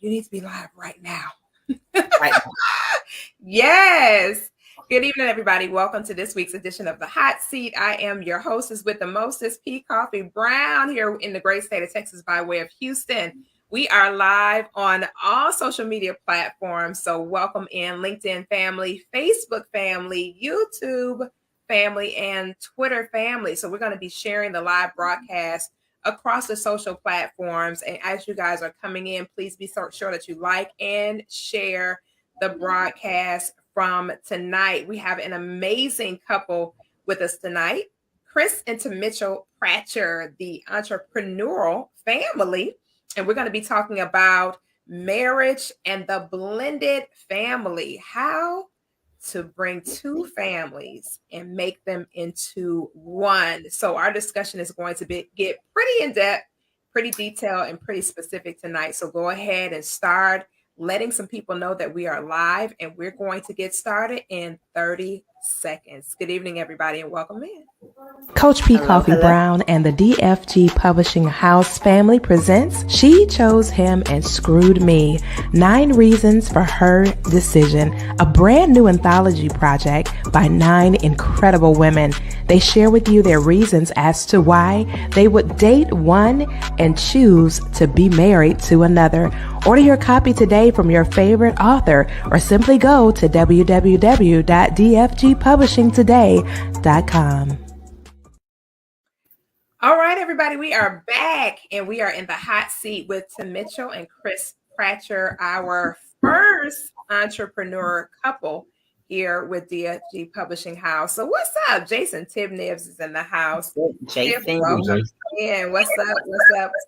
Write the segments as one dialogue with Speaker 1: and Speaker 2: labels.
Speaker 1: you need to be live right now.
Speaker 2: Right.
Speaker 1: Yes. Good evening, everybody. Welcome to this week's edition of The Hot Seat. I am your hostess with the mostest, P. Koffe Brown, here in the great state of Texas by way of Houston. We are live on all social media platforms. So welcome in LinkedIn family, Facebook family, YouTube family, and Twitter family. So we're going to be sharing the live broadcast across the social platforms. And as you guys are coming in, please be sure that you like and share the broadcast from tonight. We have an amazing couple with us tonight, Chris and Mitchell Pratcher, the entrepreneurial family. And we're going to be talking about marriage and the blended family, how to bring two families and make them into one. So our discussion is going to get pretty in-depth, pretty detailed, and pretty specific tonight. So go ahead and start letting some people know that we are live, and we're going to get started in 30 seconds. Good evening, everybody, and welcome in.
Speaker 3: Coach P. Koffe Brown and the DFG Publishing House family presents She Chose Him and Screwed Me, 9 Reasons for Her Decision, a brand new anthology project by 9 incredible women. They share with you their reasons as to why they would date one and choose to be married to another. Order your copy today from your favorite author or simply go to www.dfgpublishingtoday.com.
Speaker 1: All right, everybody, we are back and we are in the hot seat with Mitchell and Chris Pratcher, our first entrepreneur couple here with DFG Publishing House. So what's up? Jason Tibnibs is in the house.
Speaker 2: Jason.
Speaker 1: And what's up,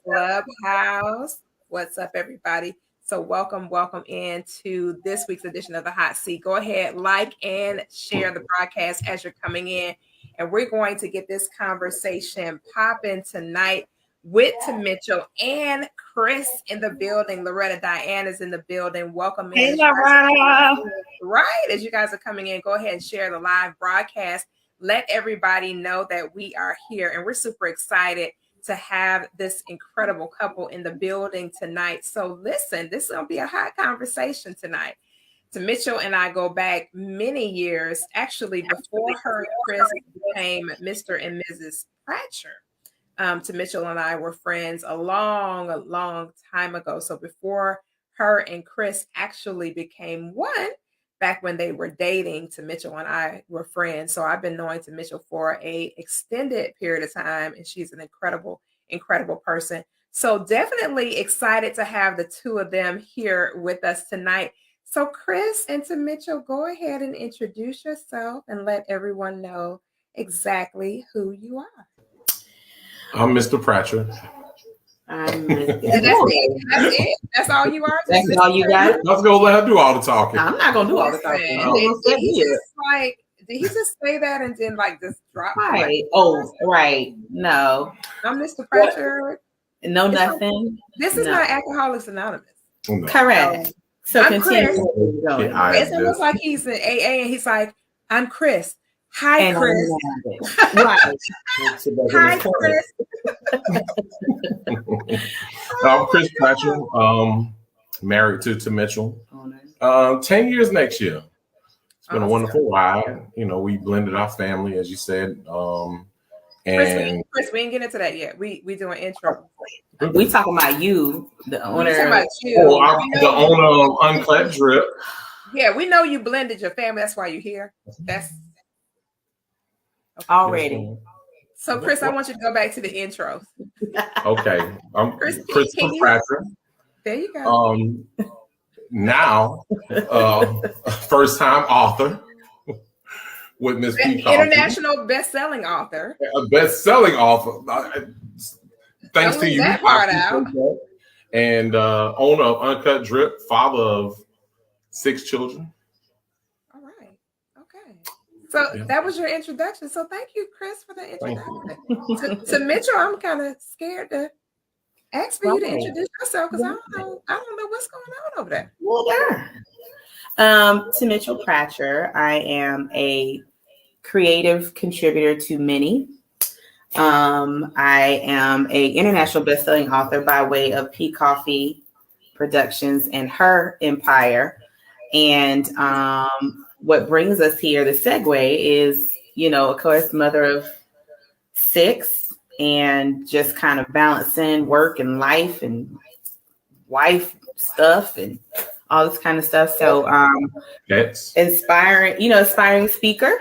Speaker 1: Clubhouse? What's up, everybody? So welcome into this week's edition of the Hot Seat. Go ahead, like and share the broadcast as you're coming in. And we're going to get this conversation popping tonight with Mitchell and Chris in the building. Loretta Diane is in the building. Welcome in.
Speaker 2: Hey,
Speaker 1: Right. As you guys are coming in, go ahead and share the live broadcast. Let everybody know that we are here. And we're super excited to have this incredible couple in the building tonight. So listen, this is going to be a hot conversation tonight. Mitchell and I go back many years, actually before her and Chris became Mr. and Mrs. Pratcher. Mitchell and I were friends a long time ago. So before her and Chris actually became one, back when they were dating, Mitchell and I were friends. So I've been knowing Mitchell for an extended period of time, and she's an incredible person. So definitely excited to have the two of them here with us tonight. So Chris and Mitchell, go ahead and introduce yourself and let everyone know exactly who you are.
Speaker 4: I'm Mr. Pratcher.
Speaker 2: I'm
Speaker 1: That's it. That's all you are.
Speaker 2: That's all you got.
Speaker 4: Let's go let her do all the talking.
Speaker 2: I'm not gonna do all the talking.
Speaker 1: Did he just say that and then just drop?
Speaker 2: Right. Right. No.
Speaker 1: I'm Mr. Pratcher.
Speaker 2: No, nothing.
Speaker 1: This is not Alcoholics Anonymous.
Speaker 4: No.
Speaker 2: Correct. So
Speaker 1: I'm
Speaker 2: continue.
Speaker 1: Chris. It looks like he's in AA and he's like, I'm Chris. Hi, Chris.
Speaker 2: Right.
Speaker 1: Hi, Chris.
Speaker 4: I'm Chris Pratcher, married to Mitchell. 10 years next year. It's been a wonderful ride. We blended our family, as you said. And
Speaker 1: Chris, we ain't getting into that yet. We doing intro.
Speaker 2: We talking about you, the owner.
Speaker 1: I'm
Speaker 4: the owner of Unclad Drip.
Speaker 1: Yeah, we know you blended your family. That's why you're here. That's
Speaker 2: okay. Already.
Speaker 1: So, Chris, I want you to go back to the intro.
Speaker 4: Okay, I'm Christopher Pratcher.
Speaker 1: There you go.
Speaker 4: Now, first-time author with Miss P.
Speaker 1: International best-selling author.
Speaker 4: A best-selling author. Thanks to you.
Speaker 1: That part out.
Speaker 4: And owner of Uncut Drip, father of 6 children.
Speaker 1: All right. Okay. So that was your introduction. So thank you, Chris, for the introduction. To Mitchell, I'm kind of scared to ask for you to introduce yourself because I don't know what's going on over there.
Speaker 2: Well, to Mitchell Pratcher, I am a creative contributor to many. I am an international best-selling author by way of P. Koffe Productions and her empire. And what brings us here, the segue is, of course, mother of 6 and just kind of balancing work and life and wife stuff and all this kind of stuff. So inspiring speaker.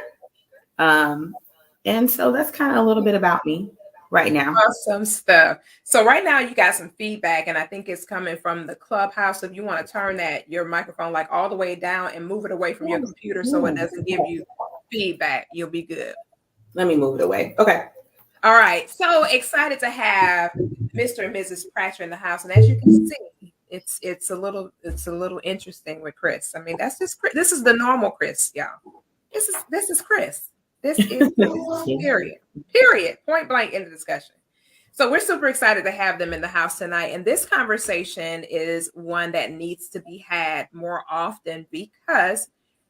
Speaker 2: And so that's kind of a little bit about me right now.
Speaker 1: Awesome stuff. So right now you got some feedback, and I think it's coming from the clubhouse. If you want to turn your microphone like all the way down and move it away from your computer so it doesn't give you feedback, you'll be good.
Speaker 2: Let me move it away. Okay.
Speaker 1: All right. So excited to have Mr. and Mrs. Pratcher in the house. And as you can see, it's a little interesting with Chris. I mean, that's just Chris. This is the normal Chris, y'all. This is Chris. This is period, point blank in the discussion. So we're super excited to have them in the house tonight. And this conversation is one that needs to be had more often because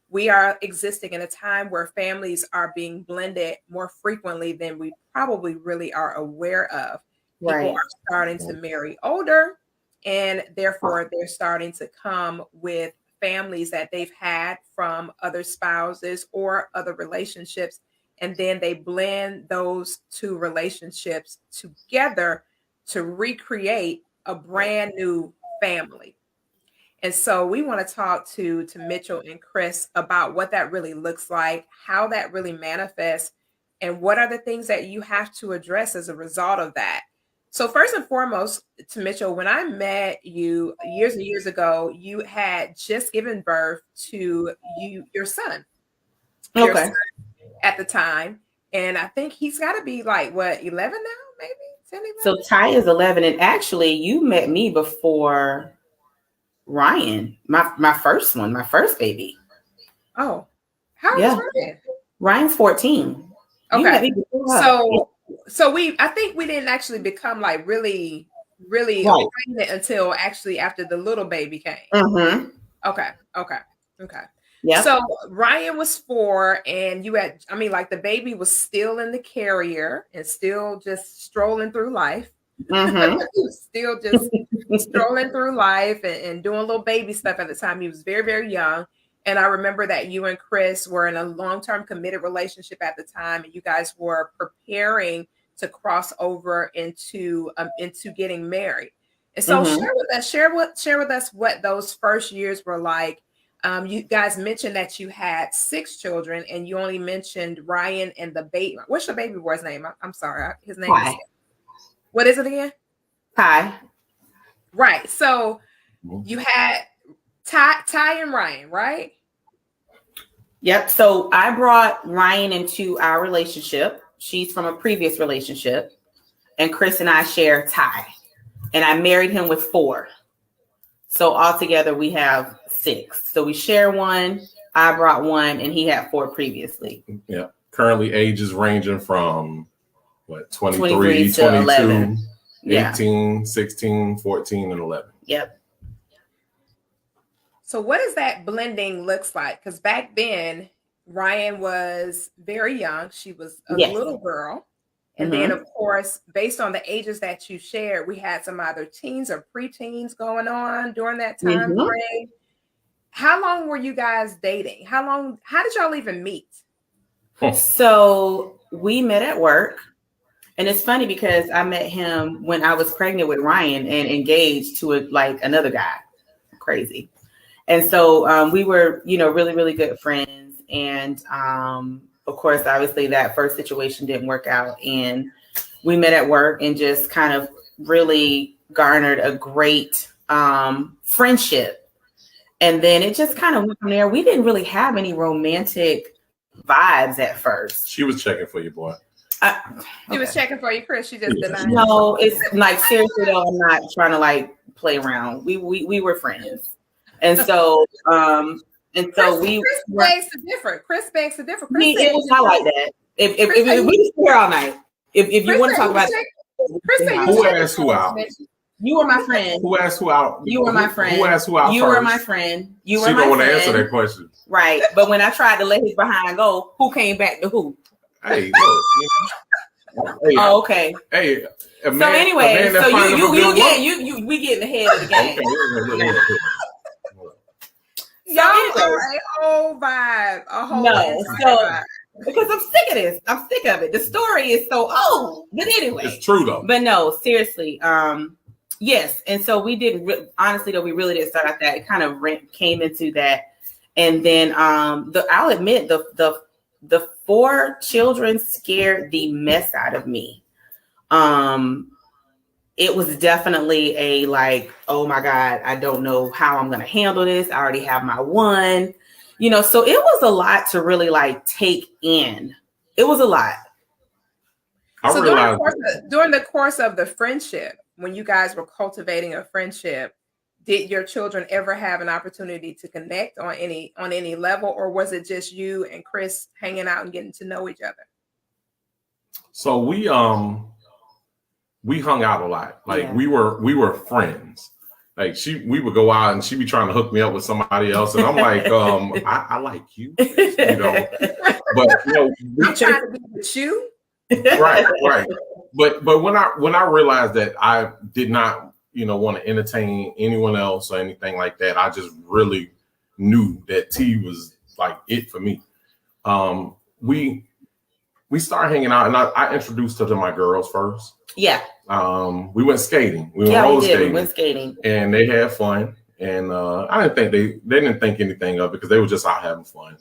Speaker 1: we are existing in a time where families are being blended more frequently than we probably really are aware of. People are starting to marry older, and therefore they're starting to come with families that they've had from other spouses or other relationships, and then they blend those two relationships together to recreate a brand new family. And so we want to talk to Mitchell and Chris about what that really looks like, how that really manifests, and what are the things that you have to address as a result of that. So first and foremost, to Mitchell, when I met you years and years ago, you had just given birth to your son. Your son at the time. And I think he's got to be like, 11 now, maybe? 10, 11?
Speaker 2: So Ty is 11. And actually, you met me before Ryan, my first one, my first baby.
Speaker 1: Oh, how old is Ryan?
Speaker 2: Ryan's 14.
Speaker 1: Okay. So I think we didn't actually become like really pregnant until actually after the little baby came.
Speaker 2: Mm-hmm.
Speaker 1: Okay.
Speaker 2: Yeah.
Speaker 1: So Ryan was 4, and the baby was still in the carrier and still just strolling through life.
Speaker 2: Mm-hmm.
Speaker 1: Still just strolling through life and doing little baby stuff at the time. He was very, very young. And I remember that you and Chris were in a long-term committed relationship at the time, and you guys were preparing to cross over into getting married. And so share with us what those first years were like. You guys mentioned that you had 6 children, and you only mentioned Ryan and the baby. What's your baby boy's name? I'm sorry. His name is... What is it again?
Speaker 2: Ty.
Speaker 1: Right. So you had Ty and Ryan, right?
Speaker 2: Yep. So I brought Ryan into our relationship. She's from a previous relationship. And Chris and I share Ty. And I married him with 4. So altogether we have 6. So we share one. I brought 1 and he had 4 previously.
Speaker 4: Yeah. Currently ages ranging from 23
Speaker 2: to
Speaker 4: 22,
Speaker 2: 11.
Speaker 4: 18, 16, 14, and 11.
Speaker 2: Yep.
Speaker 1: So what does that blending looks like? Because back then, Ryan was very young. She was a little girl. And then, of course, based on the ages that you shared, we had some either teens or preteens going on during that time frame. How long were you guys dating? How did y'all even meet?
Speaker 2: So we met at work. And it's funny because I met him when I was pregnant with Ryan and engaged to another guy. Crazy. And so we were, really, really good friends. And of course, obviously that first situation didn't work out. And we met at work and just kind of really garnered a great friendship. And then it just kind of went from there. We didn't really have any romantic vibes at first.
Speaker 4: She was checking for you, boy.
Speaker 1: She was checking for you, Chris. She just denied.
Speaker 2: No, it's like seriously though, I'm not trying to play around. We were friends, and so
Speaker 1: Chris begs to differ.
Speaker 2: It was not like that. If we just here all night, if you want to talk about
Speaker 4: who asked who out?
Speaker 2: You were my friend.
Speaker 4: Who asked who out?
Speaker 2: You were my friend.
Speaker 4: Who asked who out?
Speaker 2: You
Speaker 4: first?
Speaker 2: Were my friend. You were
Speaker 4: she
Speaker 2: my
Speaker 4: don't want to
Speaker 2: friend.
Speaker 4: answer that question,
Speaker 2: right? But when I tried to let his behind go, who came back to who?
Speaker 4: Hey, look, Hey,
Speaker 2: Oh, okay.
Speaker 4: Hey,
Speaker 2: so anyway, so we getting ahead of the game.
Speaker 1: So anyway, a whole vibe, vibe.
Speaker 2: Because I'm sick of this. I'm sick of it. The story is so old, but anyway,
Speaker 4: it's true though.
Speaker 2: But no, seriously, yes. And so we didn't honestly though. We really didn't start out that. It kind of came into that, and then I'll admit the 4 children scared the mess out of me. It was definitely a like, oh my God, I don't know how I'm going to handle this. I already have my one, so it was a lot to really like take in. It was a lot.
Speaker 1: So during the course of the friendship, when you guys were cultivating a friendship, did your children ever have an opportunity to connect on any level, or was it just you and Chris hanging out and getting to know each other?
Speaker 4: So we hung out a lot. Like we were friends. Like we would go out and she'd be trying to hook me up with somebody else, and I'm like, I like you, But
Speaker 1: I'm trying to be with you.
Speaker 4: Right. But when I realized that I did not, want to entertain anyone else or anything like that, I just really knew that T was like it for me. We started hanging out, and I introduced her to my girls first.
Speaker 2: Yeah.
Speaker 4: We went skating. We went
Speaker 2: skating,
Speaker 4: and they had fun. And I didn't think they didn't think anything of it because they were just out having fun,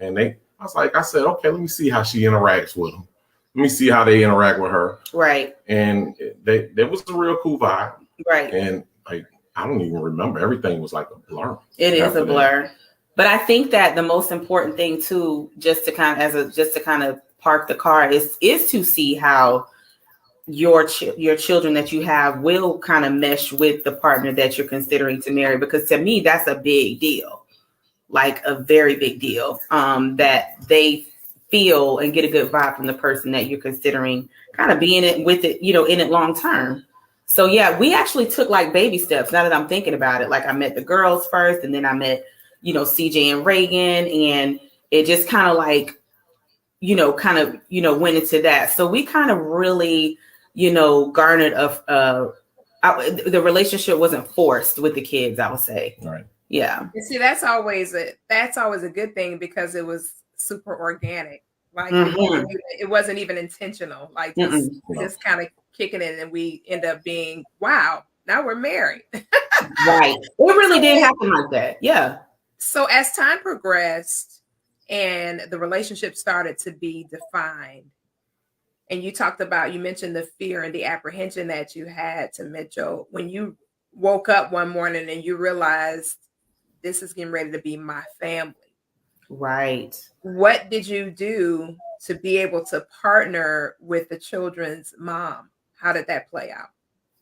Speaker 4: And I said, okay, let me see how she interacts with them. Let me see how they interact with her.
Speaker 2: Right.
Speaker 4: And there was a real cool vibe.
Speaker 2: Right.
Speaker 4: And like I don't even remember. Everything was like a blur.
Speaker 2: It is a blur. But I think that the most important thing too, just to kind of park the car is to see how your children that you have will kind of mesh with the partner that you're considering to marry, because to me that's a big deal, like a very big deal, that they feel and get a good vibe from the person that you're considering kind of being in it long term. So yeah, we actually took like baby steps. Now that I'm thinking about it, like I met the girls first, and then I met CJ and Reagan, and it just kind of like went into that. So we kind of really garnered the relationship wasn't forced with the kids, I would say.
Speaker 4: Right.
Speaker 2: Yeah.
Speaker 1: You see, that's always a good thing, because it was super organic. Like it wasn't even intentional. Like just kind of kicking it, and we end up being, wow, now we're married.
Speaker 2: Right. It really did happen like that. Yeah.
Speaker 1: So as time progressed and the relationship started to be defined, and you mentioned the fear and the apprehension that you had to Mitchell when you woke up one morning and you realized this is getting ready to be my family.
Speaker 2: Right.
Speaker 1: What did you do to be able to partner with the children's mom? How did that play out?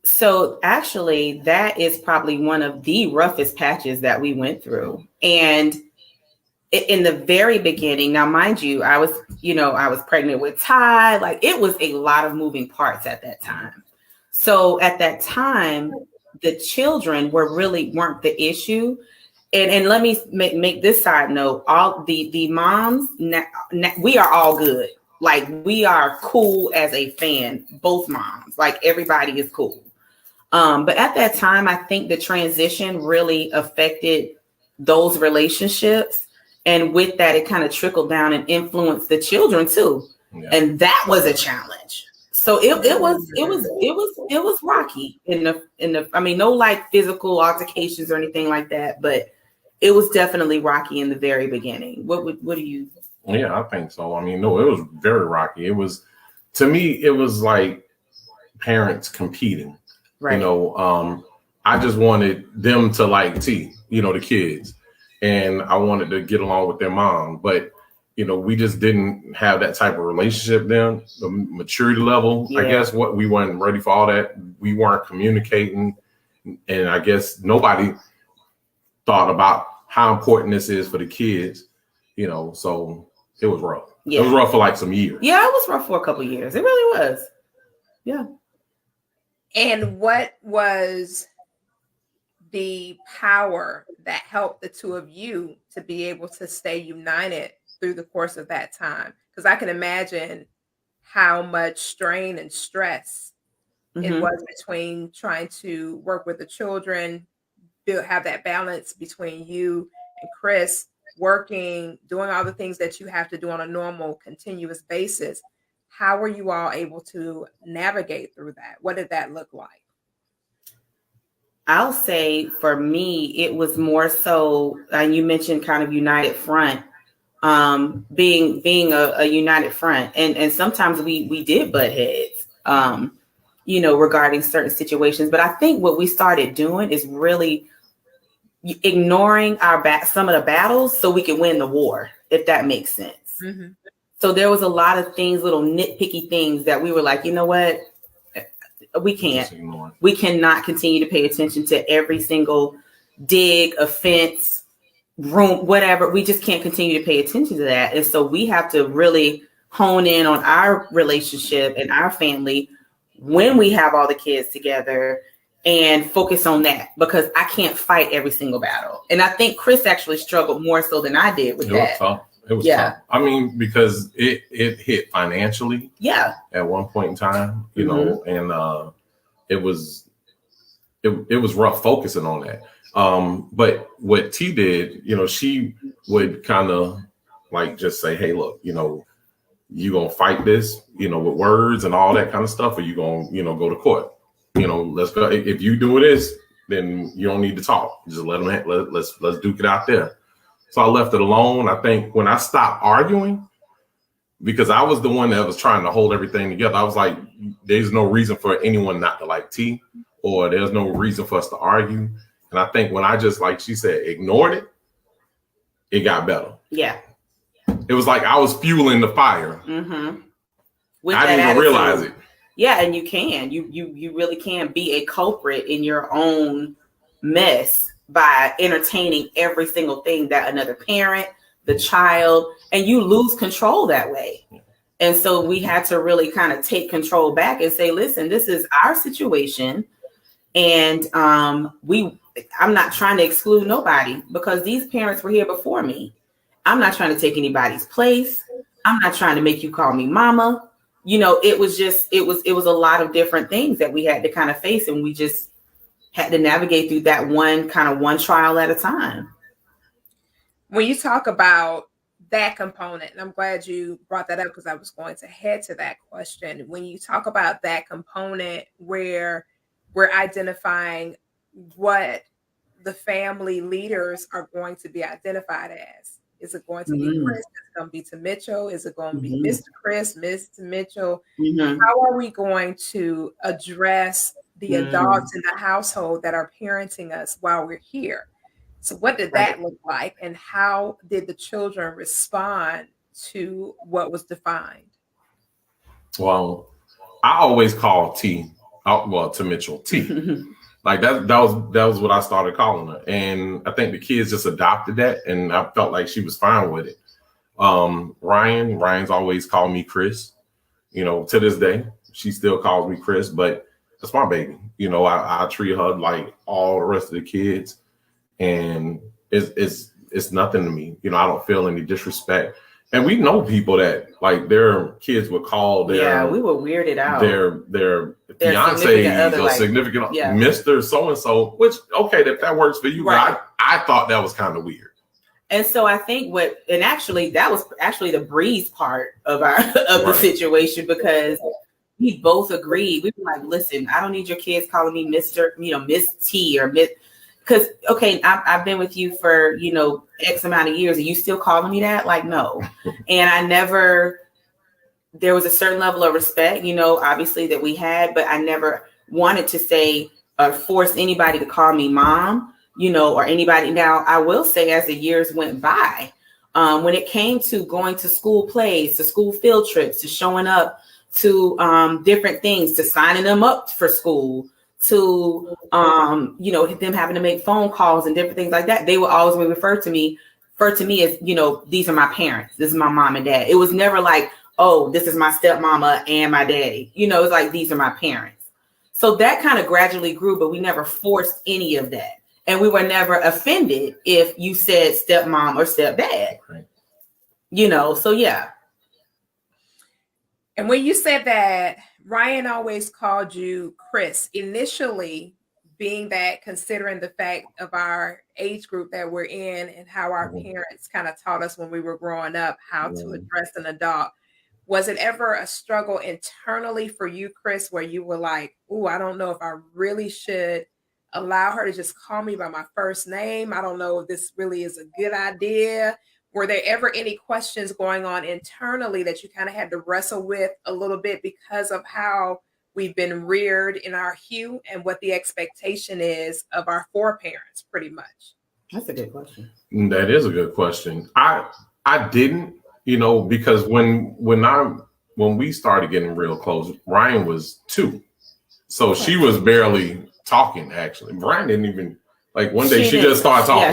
Speaker 2: So actually, that is probably one of the roughest patches that we went through. And in the very beginning, now, mind you, I was pregnant with Ty. Like, it was a lot of moving parts at that time. So at that time, the children weren't the issue. And let me make this side note. All the moms, we are all good. Like, we are cool as a fan, both moms. Like, everybody is cool. But at that time, I think the transition really affected those relationships. And with that, it kind of trickled down and influenced the children too. Yeah. And that was a challenge. So it was rocky in the I mean, no like physical altercations or anything like that, but it was definitely rocky in the very beginning. What do you?
Speaker 4: Yeah, I think so. I mean, no, it was very rocky. To me, it was like parents competing. Right. I just wanted them to like T, the kids. And I wanted to get along with their mom. But, we just didn't have that type of relationship then. The maturity level, yeah. I guess we weren't ready for all that. We weren't communicating. And I guess nobody thought about how important this is for the kids, so it was rough. Yeah. It was rough for like some years.
Speaker 2: Yeah, it was rough for a couple of years. It really was. Yeah.
Speaker 1: And what was the power that helped the two of you to be able to stay united through the course of that time? Because I can imagine how much strain and stress it
Speaker 2: Mm-hmm.
Speaker 1: was between trying to work with the children, have that balance between you and Chris working, doing all the things that you have to do on a normal, continuous basis. How were you all able to navigate through that? What did that look like?
Speaker 2: I'll say for me, it was more so, and you mentioned kind of united front, being a united front, and sometimes we did butt heads, regarding certain situations. But I think what we started doing is really ignoring some of the battles so we can win the war, if that makes sense.
Speaker 1: Mm-hmm.
Speaker 2: So there was a lot of things, little nitpicky things that we were like, you know what? We cannot continue to pay attention to every single dig, offense, room, whatever. We just can't continue to pay attention to that. And so we have to really hone in on our relationship and our family when we have all the kids together and focus on that, because I can't fight every single battle. And I think Chris actually struggled more so than I did with that.
Speaker 4: It was tough. I mean, because it hit financially.
Speaker 2: Yeah.
Speaker 4: At one point in time, you know, and it was rough focusing on that. But what T did, she would kind of like just say, hey, look, you gonna fight this, with words and all that kind of stuff, or you gonna, go to court. Let's go. If you do this, then you don't need to talk. Just let them. Let's duke it out there. So I left it alone. I think when I stopped arguing, because I was the one that was trying to hold everything together, I was like, there's no reason for anyone not to like T, or there's no reason for us to argue. And I think when I just, like she said, ignored it got better.
Speaker 2: Yeah.
Speaker 4: It was like I was fueling the fire.
Speaker 2: Mm-hmm.
Speaker 4: I didn't even realize it.
Speaker 2: Yeah, and you really can be a culprit in your own mess by entertaining every single thing that another parent, the child, and you lose control that way. And so we had to really kind of take control back and say, listen, this is our situation. And I'm not trying to exclude nobody, because these parents were here before me. I'm not trying to take anybody's place. I'm not trying to make you call me mama. It was a lot of different things that we had to kind of face, and we just had to navigate through that one trial at a time.
Speaker 1: When you talk about that component, and I'm glad you brought that up because I was going to head to that question. When you talk about that component where we're identifying what the family leaders are going to be identified as. Is it going to be Chris? Is it going to be to Mitchell? Is it going to be Mr. Chris, Mr. Mitchell? How are we going to address the adults in the household that are parenting us while we're here? So what did that look like? And how did the children respond to what was defined?
Speaker 4: Well, I always call T, to Mitchell, T. Like that was what I started calling her. And I think the kids just adopted that, and I felt like she was fine with it. Ryan's always called me Chris. To this day, she still calls me Chris, but that's my baby. I treat her like all the rest of the kids, and it's nothing to me. I don't feel any disrespect. And we know people that like their kids would call their
Speaker 2: we were weirded out.
Speaker 4: Their fiancés or significant Mr. So-and-so, which if that works for you, right. I thought that was kind of weird.
Speaker 2: And so I think that was actually the Breeze part of the situation, because we both agreed. We were like, listen, I don't need your kids calling me Mr., Miss T or Miss. Because, I've been with you for, X amount of years, and you still calling me that? Like, no. And there was a certain level of respect, obviously that we had, but I never wanted to say or force anybody to call me mom, or anybody. Now, I will say, as the years went by, when it came to going to school plays, to school field trips, to showing up to different things, to signing them up for school, to them having to make phone calls and different things like that, they would always refer to me as, these are my parents. This is my mom and dad. It was never like, oh, this is my stepmama and my daddy. It's like, these are my parents. So that kind of gradually grew, but we never forced any of that. And we were never offended if you said stepmom or stepdad. Right. So yeah.
Speaker 1: And when you said that Ryan always called you Chris, initially, being that considering the fact of our age group that we're in and how our parents kind of taught us when we were growing up how to address an adult, was it ever a struggle internally for you, Chris, where you were like, "Ooh, I don't know if I really should allow her to just call me by my first name. I don't know if this really is a good idea." Were there ever any questions going on internally that you kind of had to wrestle with a little bit because of how we've been reared in our hue and what the expectation is of our foreparents, pretty much?
Speaker 2: That's a good question.
Speaker 4: That is a good question. I didn't, because when we started getting real close, Ryan was 2. So she was barely talking, actually. Brian didn't even, like, one day she just started talking.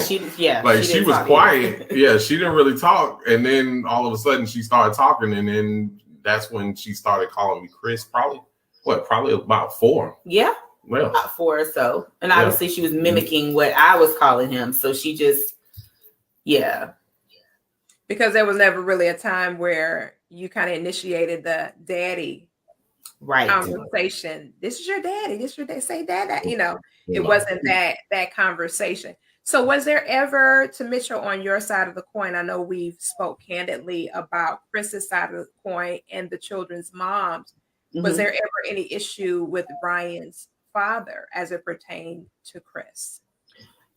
Speaker 4: She was quiet. Yeah, she didn't really talk. And then all of a sudden she started talking. And then that's when she started calling me Chris, probably about 4.
Speaker 2: Yeah.
Speaker 4: Well,
Speaker 2: about 4 or so. And obviously she was mimicking what I was calling him. So she just,
Speaker 1: Because there was never really a time where you kind of initiated the daddy conversation. This is your daddy. This is your dad. Say dad. It wasn't that conversation. So was there ever, to Mitchell, on your side of the coin, I know we've spoke candidly about Chris's side of the coin and the children's moms. Was there ever any issue with Ryan's father as it pertained to Chris?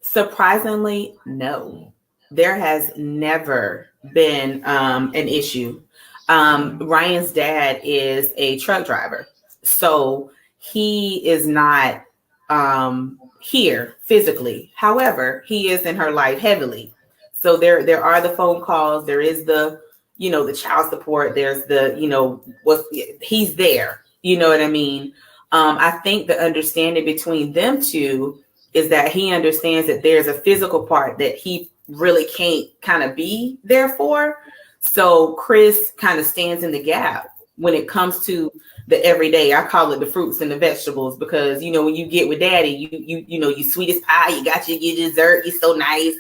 Speaker 2: Surprisingly, no. There has never been an issue. Ryan's dad is a truck driver, so he is not here physically. However, he is in her life heavily. So there are the phone calls. There is the the child support. There's the he's there. You know what I mean? I think the understanding between them two is that he understands that there's a physical part that he really can't kind of be there for. So Chris kind of stands in the gap when it comes to the everyday. I call it the fruits and the vegetables, because when you get with daddy, you sweet as pie, you got your dessert, you're so nice.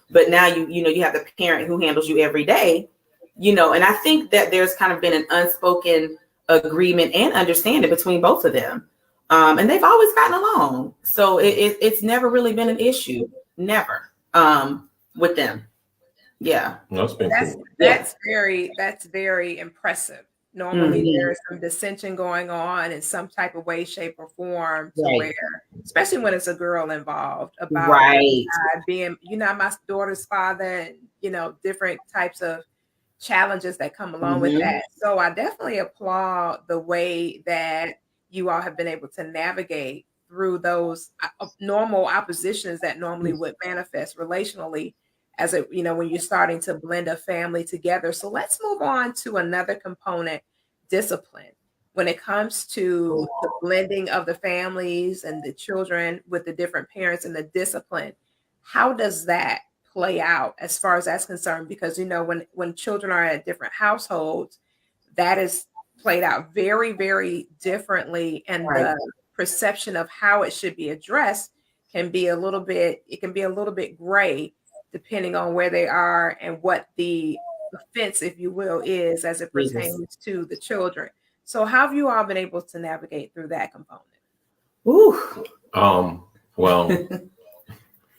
Speaker 2: But now you have the parent who handles you every day, and I think that there's kind of been an unspoken agreement and understanding between both of them. And they've always gotten along. So it's never really been an issue. Never. With them. Yeah.
Speaker 4: That's been cool.
Speaker 1: That's very impressive. Normally there's some dissension going on in some type of way, shape, or form, to where, especially when it's a girl involved, about being, my daughter's father, and different types of challenges that come along with that. So I definitely applaud the way that you all have been able to navigate through those normal oppositions that normally would manifest relationally as when you're starting to blend a family together. So let's move on to another component, discipline. When it comes to the blending of the families and the children with the different parents and the discipline, how does that play out as far as that's concerned? Because, when children are at different households, that is played out very, very differently. And the perception of how it should be addressed can be a little bit gray, depending on where they are and what the offense, if you will, is as it pertains to the children. So how have you all been able to navigate through that component?
Speaker 4: Well,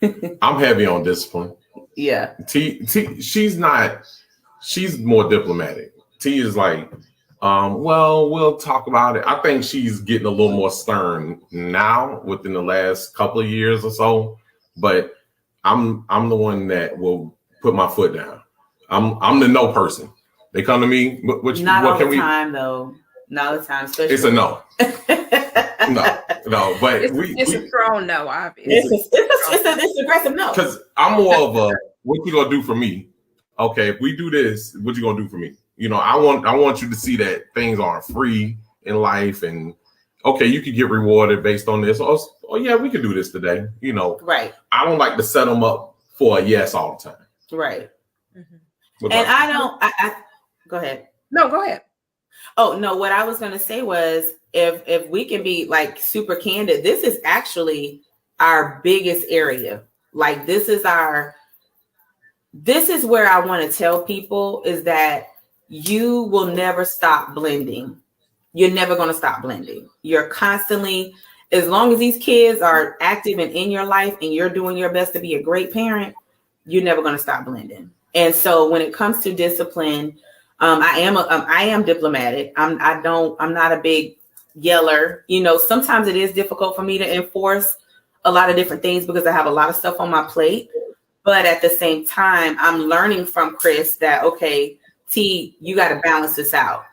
Speaker 4: I'm heavy on discipline.
Speaker 2: Yeah.
Speaker 4: T she's more diplomatic. T is like, we'll talk about it. I think she's getting a little more stern now within the last couple of years or so, but I'm the one that will put my foot down. I'm the no person. They come to me.
Speaker 2: Not all the time, though. Not all the time. Especially.
Speaker 4: It's a no. No. But
Speaker 1: it's a strong no. Obviously,
Speaker 2: it's aggressive no.
Speaker 4: Because I'm more of a, what you gonna do for me? Okay, if we do this, what you gonna do for me? I want you to see that things aren't free in life, and okay, you could get rewarded based on this. Oh yeah, we could do this today.
Speaker 2: Right.
Speaker 4: I don't like to set them up for a yes all the time.
Speaker 2: Right. And I don't. I go ahead.
Speaker 1: No, go ahead.
Speaker 2: Oh no, what I was going to say was, if we can be like super candid, this is actually our biggest area. Like this is where I want to tell people is that you will never stop blending. you're never going to stop blending. You're constantly, as long as these kids are active and in your life and you're doing your best to be a great parent, you're never going to stop blending. And so when it comes to discipline, I am diplomatic. I'm not a big yeller. You know, sometimes it is difficult for me to enforce a lot of different things because I have a lot of stuff on my plate. But at the same time, I'm learning from Chris that, okay, T, you got to balance this out.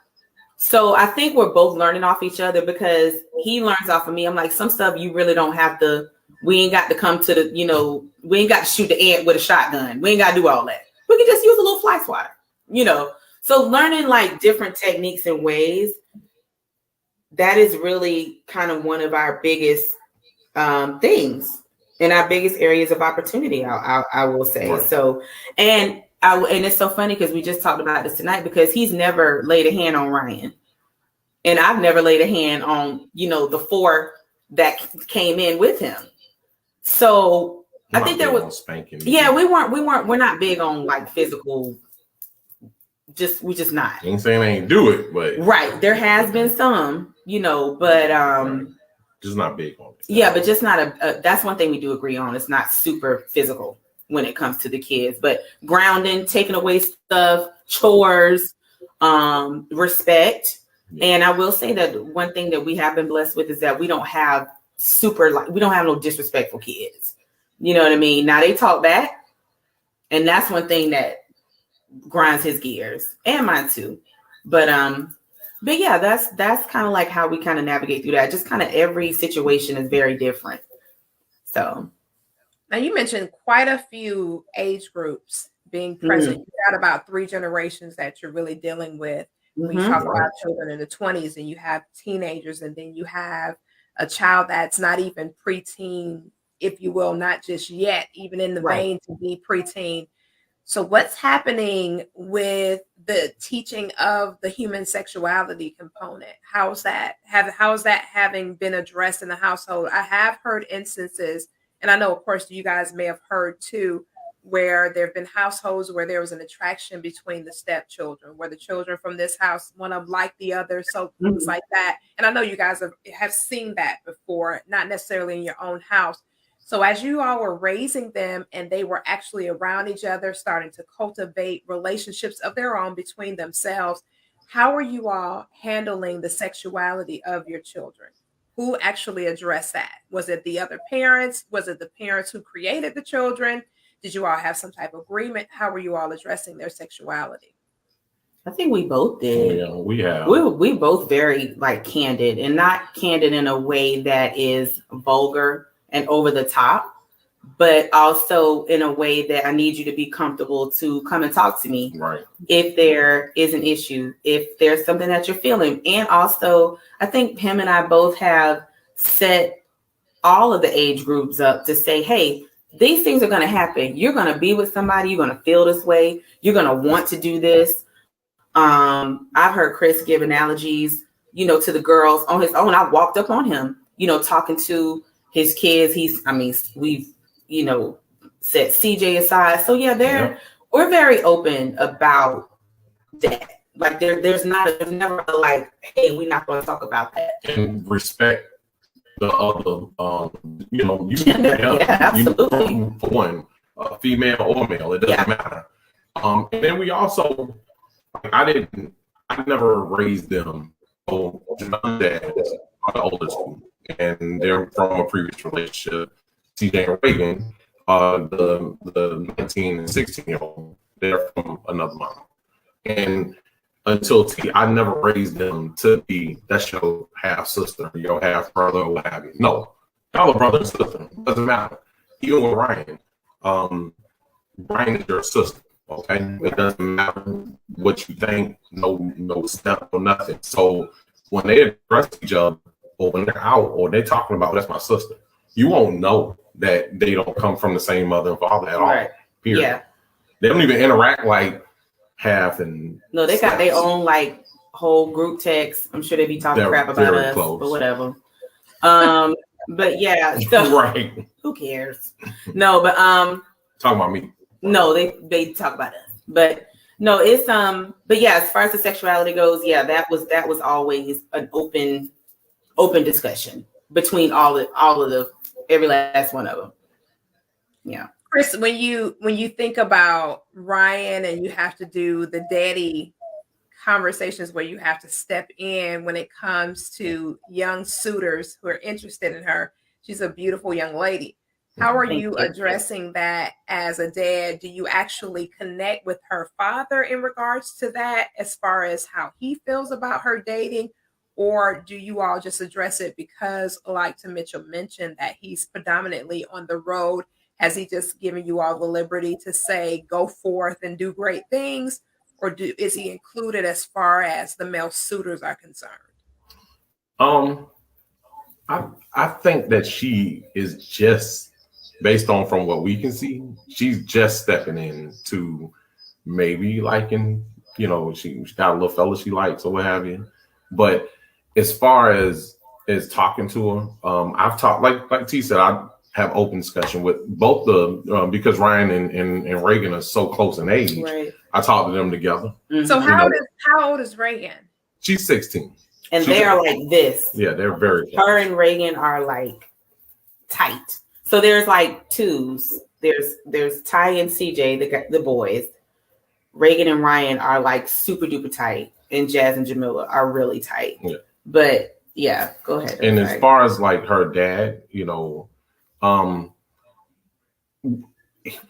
Speaker 2: So I think we're both learning off each other because he learns off of me. I'm like, some stuff you really don't have to, we ain't got to come to the, you know, we ain't got to shoot the ant with a shotgun. We ain't got to do all that. We can just use a little fly swatter, you know. So learning like different techniques and ways, that is really kind of one of our biggest things and our biggest areas of opportunity, I will say. Right. So, and it's so funny because we just talked about this tonight because he's never laid a hand on Ryan. And I've never laid a hand on, you know, the 4 that came in with him. So I think there was spanking. Yeah, we're not big on like physical. We just not.
Speaker 4: Ain't saying I ain't do it, but
Speaker 2: right. There has been some, you know, but
Speaker 4: right. Just not big on it.
Speaker 2: Yeah, but just not that's one thing we do agree on. It's not super physical when it comes to the kids, but grounding, taking away stuff, chores, respect. Yeah. And I will say that one thing that we have been blessed with is that we don't have no disrespectful kids. You know what I mean? Now they talk back, and that's one thing that grinds his gears and mine too. But yeah, that's kind of like how we kind of navigate through that. Just kind of every situation is very different. So
Speaker 1: now you mentioned quite a few age groups being present. Mm-hmm. You got about 3 generations that you're really dealing with. When you talk about children in the 20s, and you have teenagers, and then you have a child that's not even preteen, if you will, not just yet, even in the vein to be preteen. So what's happening with the teaching of the human sexuality component? How's that having been addressed in the household? I have heard instances, and I know, of course, you guys may have heard too, where there have been households where there was an attraction between the stepchildren, where the children from this house, one of them liked the other, so things like that. And I know you guys have seen that before, not necessarily in your own house. So as you all were raising them and they were actually around each other, starting to cultivate relationships of their own between themselves, how are you all handling the sexuality of your children? Who actually addressed that? Was it the other parents? Was it the parents who created the children? Did you all have some type of agreement? How were you all addressing their sexuality?
Speaker 2: I think we both did.
Speaker 4: Yeah, we have.
Speaker 2: We both very like candid, and not candid in a way that is vulgar and over the top, but also in a way that I need you to be comfortable to come and talk to me.
Speaker 4: Right.
Speaker 2: If there is an issue, if there's something that you're feeling. And also, I think him and I both have set all of the age groups up to say, hey, these things are going to happen. You're going to be with somebody. You're going to feel this way. You're going to want to do this. I've heard Chris give analogies, you know, to the girls on his own. I walked up on him, you know, talking to his kids. We've, you know, set CJ aside. So yeah, we're very open about that. Like there's never like, hey, we're not going to talk about that.
Speaker 4: And respect the other, you know,
Speaker 2: absolutely.
Speaker 4: You for one, female or male, it doesn't matter. And then we also, I never raised them. So my dad is the oldest one, and they're from a previous relationship. CJ and Reagan, the 19 and 16-year-old, they're from another mom. And until I never raised them to be, that's your half sister, your half brother, or what have you. No, y'all are brother and sister. Doesn't matter. Even with Ryan, Ryan is your sister. Okay, it doesn't matter what you think. No step or nothing. So when they address each other, or when they're out, or they're talking about, that's my sister, you won't know that they don't come from the same mother and father at all. Period. Yeah, they don't even interact like half and
Speaker 2: no, they got their own like whole group text. I'm sure they be talking crap about us, but whatever. But yeah, so,
Speaker 4: right.
Speaker 2: Who cares? No, but
Speaker 4: talking about me.
Speaker 2: No, they talk about us. But No, it's but yeah, as far as the sexuality goes, yeah, that was always an open discussion between all of the every last one of them. Yeah.
Speaker 1: Chris, when you think about Ryan and you have to do the daddy conversations where you have to step in when it comes to young suitors who are interested in her, she's a beautiful young lady. How are you addressing that as a dad? Do you actually connect with her father in regards to that as far as how he feels about her dating? Or do you all just address it because, like Mitchell mentioned, that he's predominantly on the road? Has he just given you all the liberty to say, go forth and do great things? Or is he included as far as the male suitors are concerned?
Speaker 4: I think that she is just, based on from what we can see, she's just stepping into maybe liking, she got a little fella she likes or what have you. But as far as talking to her, I've talked, like T said, I have open discussion with both because Ryan and Reagan are so close in age.
Speaker 2: Right.
Speaker 4: I talked to them together.
Speaker 1: Mm-hmm. So how old is Reagan?
Speaker 4: She's 16.
Speaker 2: And they are like this.
Speaker 4: Yeah, they're very
Speaker 2: close. Her and Reagan are like tight. So there's like twos. There's Ty and CJ, the boys. Reagan and Ryan are like super duper tight, and Jazz and Jamila are really tight. Yeah. But yeah, go ahead.
Speaker 4: And as far as like her dad,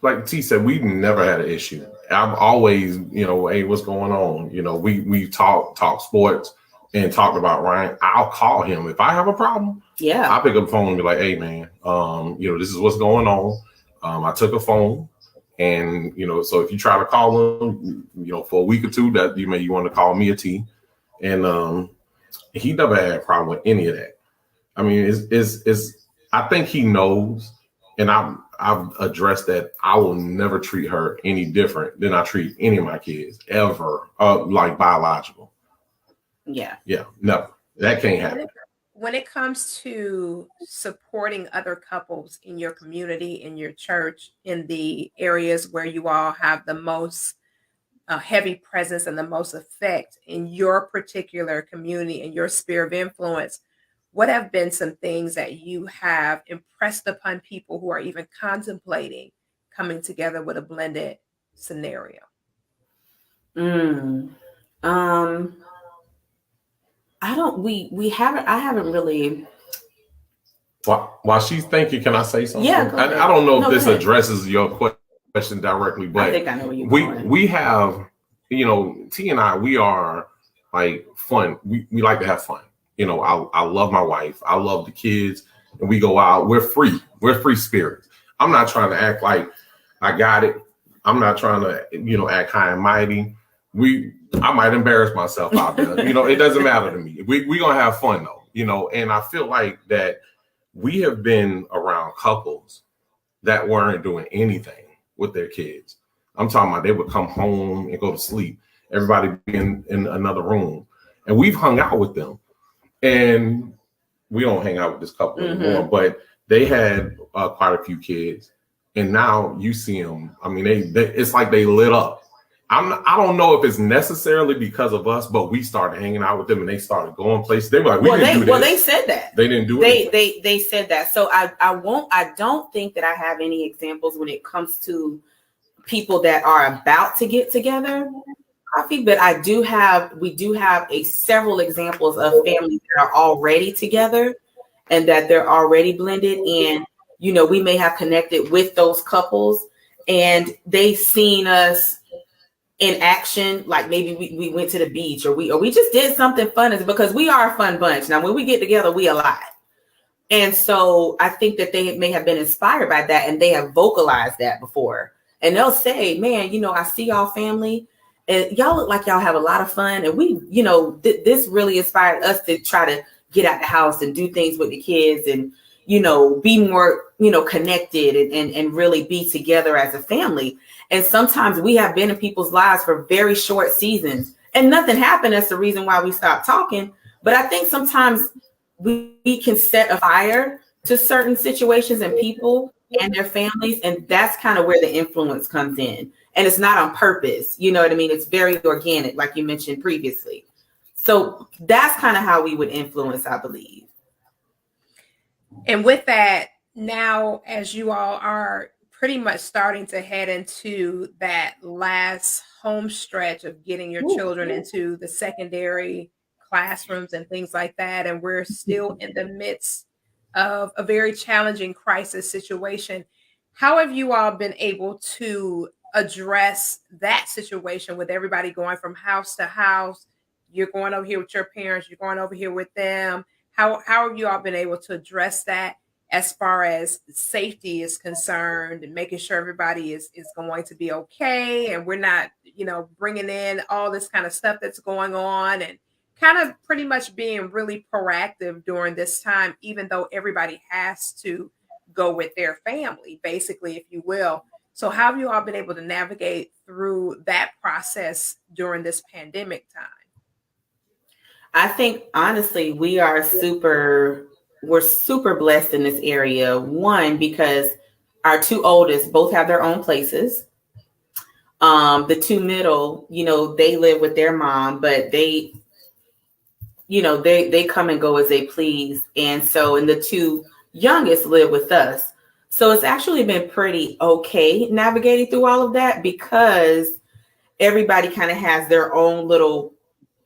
Speaker 4: like T said, we've never had an issue. I've always, hey, what's going on? We talk sports and talked about Ryan. I'll call him if I have a problem.
Speaker 2: Yeah,
Speaker 4: I'll pick up the phone and be like, hey man, this is what's going on. I took a phone, and so if you try to call him, for a week or two, that you want to call me a T, and he never had a problem with any of that. I mean, it's I think he knows, and I've addressed that I will never treat her any different than I treat any of my kids ever, like biological.
Speaker 2: Yeah.
Speaker 4: Yeah, never. That can't happen.
Speaker 1: When it comes to supporting other couples in your community, in your church, in the areas where you all have the most heavy presence and the most effect in your particular community and your sphere of influence, what have been some things that you have impressed upon people who are even contemplating coming together with a blended scenario?
Speaker 2: I haven't really.
Speaker 4: While she's thinking, can I say something?
Speaker 2: Yeah,
Speaker 4: I don't know if this addresses your question directly, but
Speaker 2: I think I know where you're going.
Speaker 4: We have, T and I, we are like fun. We like to have fun. I love my wife. I love the kids, and we go out. We're free. We're free spirits. I'm not trying to act like I got it. I'm not trying to, act high and mighty. I might embarrass myself out there. It doesn't matter to me. We gonna have fun though, and I feel like that we have been around couples that weren't doing anything with their kids. I'm talking about they would come home and go to sleep. Everybody be in another room, and we've hung out with them. And we don't hang out with this couple anymore, but they had quite a few kids, and now you see them. I mean, they it's like they lit up. I don't know if it's necessarily because of us, but we started hanging out with them, and they started going places. They were like, we didn't do this.
Speaker 2: Well, they said that
Speaker 4: they didn't do it.
Speaker 2: They said that. So I don't think that I have any examples when it comes to people that are about to get together. Coffee, but we do have several examples of families that are already together and that they're already blended. And, we may have connected with those couples and they've seen us in action. Like maybe we went to the beach or we just did something fun, because we are a fun bunch. Now, when we get together, we alive. And so I think that they may have been inspired by that and they have vocalized that before. And they'll say, man, I see y'all family. And y'all look like y'all have a lot of fun. And we, this really inspired us to try to get out the house and do things with the kids and, be more, connected and really be together as a family. And sometimes we have been in people's lives for very short seasons and nothing happened. That's the reason why we stopped talking. But I think sometimes we can set a fire to certain situations and people and their families. And that's kind of where the influence comes in. And it's not on purpose. You know what I mean? It's very organic, like you mentioned previously. So that's kind of how we would influence, I believe.
Speaker 1: And with that, now as you all are pretty much starting to head into that last home stretch of getting your children into the secondary classrooms and things like that, and we're still in the midst of a very challenging crisis situation, how have you all been able to address that situation with everybody going from house to house? You're going over here with your parents, you're going over here with them. How have you all been able to address that as far as safety is concerned, and making sure everybody is going to be okay, and we're not, bringing in all this kind of stuff that's going on, and kind of pretty much being really proactive during this time, even though everybody has to go with their family, basically, if you will. So how have you all been able to navigate through that process during this pandemic time?
Speaker 2: I think honestly, we're super blessed in this area. One, because our two oldest both have their own places. The two middle, they live with their mom, but they come and go as they please. And the two youngest live with us. So it's actually been pretty okay navigating through all of that, because everybody kind of has their own little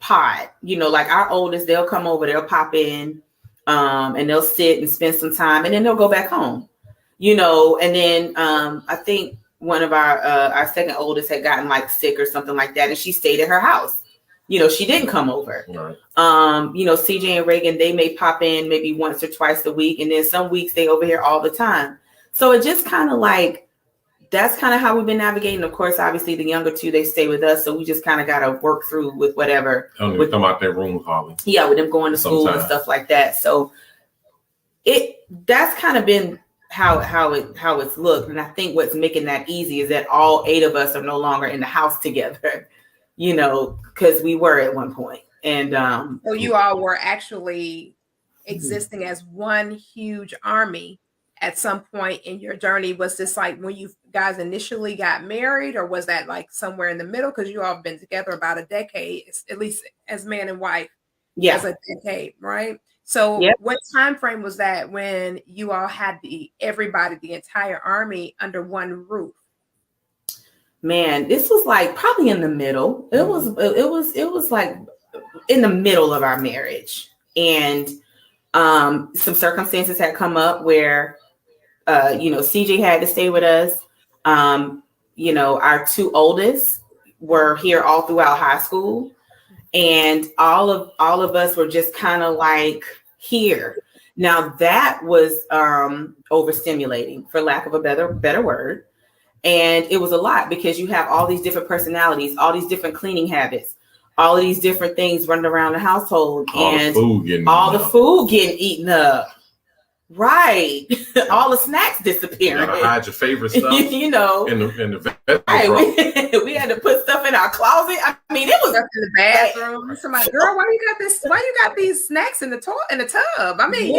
Speaker 2: pod, like our oldest, they'll come over, they'll pop in, and they'll sit and spend some time, and then they'll go back home, and then I think one of our second oldest had gotten like sick or something like that, and she stayed at her house. She didn't come over. Right. CJ and Reagan, they may pop in maybe once or twice a week, and then some weeks they over here all the time. So it just kind of like, that's kind of how we've been navigating. Of course, obviously the younger two, they stay with us. So we just kind of got to work through with whatever.
Speaker 4: With them out their room, Holly.
Speaker 2: Yeah, with them going to school and stuff like that. So that's kind of been how it's looked. And I think what's making that easy is that all 8 of us are no longer in the house together, because we were at one point. And
Speaker 1: so you all were actually existing as one huge army at some point in your journey. Was this like when you guys initially got married, or was that like somewhere in the middle? Because you all have been together about a decade, at least as man and wife. Yeah, as a decade, right? So what time frame was that when you all had the entire army under one roof?
Speaker 2: Man, this was like probably in the middle. It was like in the middle of our marriage, and some circumstances had come up where CJ had to stay with us. Our two oldest were here all throughout high school, and all of us were just kind of like here. Now that was overstimulating, for lack of a better word. And it was a lot, because you have all these different personalities, all these different cleaning habits, all of these different things running around the household, and all the food getting eaten up. Right. All the snacks disappearing.
Speaker 4: You gotta hide your favorite stuff. In the
Speaker 2: right. We had to put stuff in our closet. I mean, it was
Speaker 1: stuff in the bathroom. Like, somebody, girl, why you got these snacks in the tub? I mean,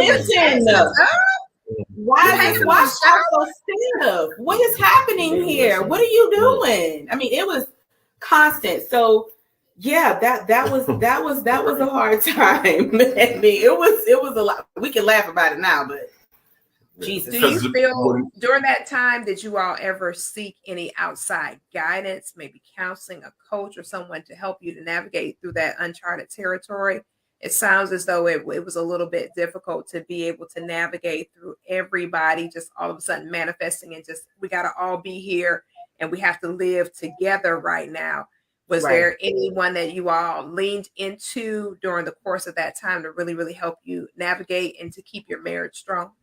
Speaker 2: why is so stiff? What is happening here? What are you doing? I mean, it was constant. So yeah, that was a hard time. I mean, it was a lot. We can laugh about it now, but Jesus.
Speaker 1: Do you feel during that time, did you all ever seek any outside guidance, maybe counseling, a coach, or someone to help you to navigate through that uncharted territory? It sounds as though it was a little bit difficult to be able to navigate through everybody just all of a sudden manifesting, and just, we got to all be here and we have to live together right now. Was there anyone that you all leaned into during the course of that time to really, really help you navigate and to keep your marriage strong?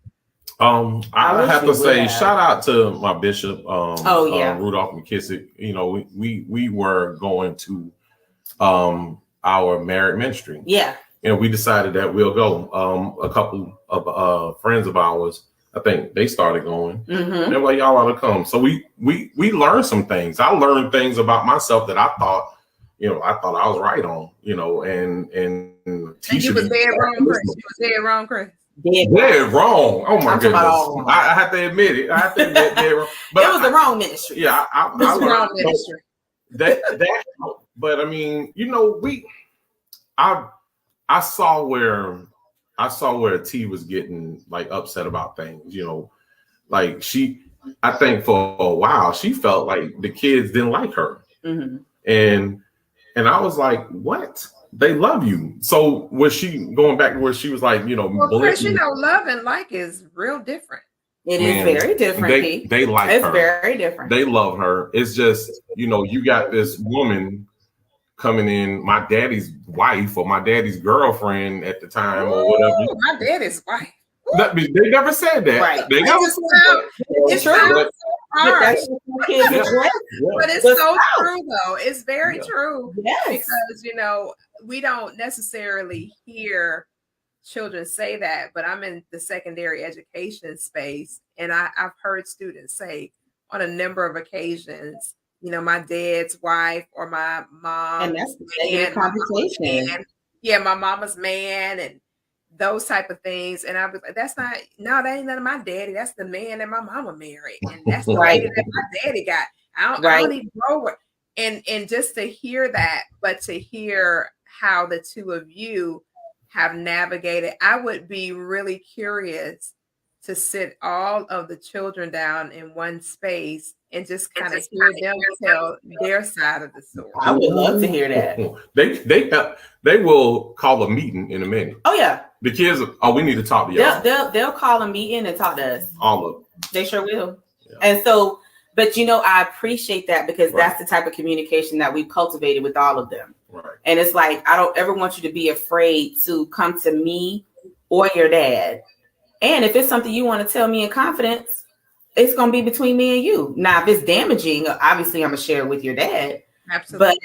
Speaker 4: I have to say, shout out to my bishop, Rudolph McKissick. We were going to our married ministry. Yeah. And we decided that we'll go. A couple of friends of ours, I think they started going. Mm-hmm. They're like, y'all ought to come. So we learned some things. I learned things about myself that I thought I was right on, and
Speaker 1: you was dead wrong, Chris.
Speaker 4: Dead wrong. Oh my goodness.
Speaker 2: I
Speaker 4: have to admit it. I have to admit dead wrong. But
Speaker 2: it was the wrong ministry.
Speaker 4: Yeah, I
Speaker 1: wrong ministry.
Speaker 4: That but I mean, I saw where T was getting like upset about things, like I think for a while she felt like the kids didn't like her.
Speaker 2: Mm-hmm.
Speaker 4: And I was like, what? They love you. So was she going back to where she was like,
Speaker 1: well, Chris, love and like is real different.
Speaker 2: It is very different.
Speaker 4: They like
Speaker 2: her. It's
Speaker 4: very
Speaker 2: different.
Speaker 4: They love her. It's just, you got this woman coming in, my daddy's wife or my daddy's girlfriend at the time or whatever.
Speaker 1: My daddy's wife.
Speaker 4: They never said that.
Speaker 2: Right.
Speaker 4: They never said that.
Speaker 1: It's true. But it's so true, though. It's very true.
Speaker 2: Yes.
Speaker 1: Because, we don't necessarily hear children say that, but I'm in the secondary education space, and I've heard students say on a number of occasions, my dad's wife or my mom.
Speaker 2: And that's the conversation.
Speaker 1: My mama's man and those type of things. And I was like, that ain't none of my daddy. That's the man that my mama married. And that's the lady that my daddy got. I don't even know what. And just to hear that, but to hear how the two of you have navigated, I would be really curious to sit all of the children down in one space and just kind of hear them tell their side of the story.
Speaker 2: I would love to hear
Speaker 4: that. They will call a meeting in a minute.
Speaker 2: Oh yeah.
Speaker 4: The kids, we need to talk to y'all.
Speaker 2: They'll call a meeting and talk to us.
Speaker 4: All of them.
Speaker 2: They sure will. Yeah. And so, but I appreciate that because that's the type of communication that we've cultivated with all of them.
Speaker 4: Right.
Speaker 2: And it's like, I don't ever want you to be afraid to come to me or your dad. And if it's something you want to tell me in confidence, it's going to be between me and you. Now, if it's damaging, obviously I'm going to share it with your dad.
Speaker 1: Absolutely.
Speaker 2: But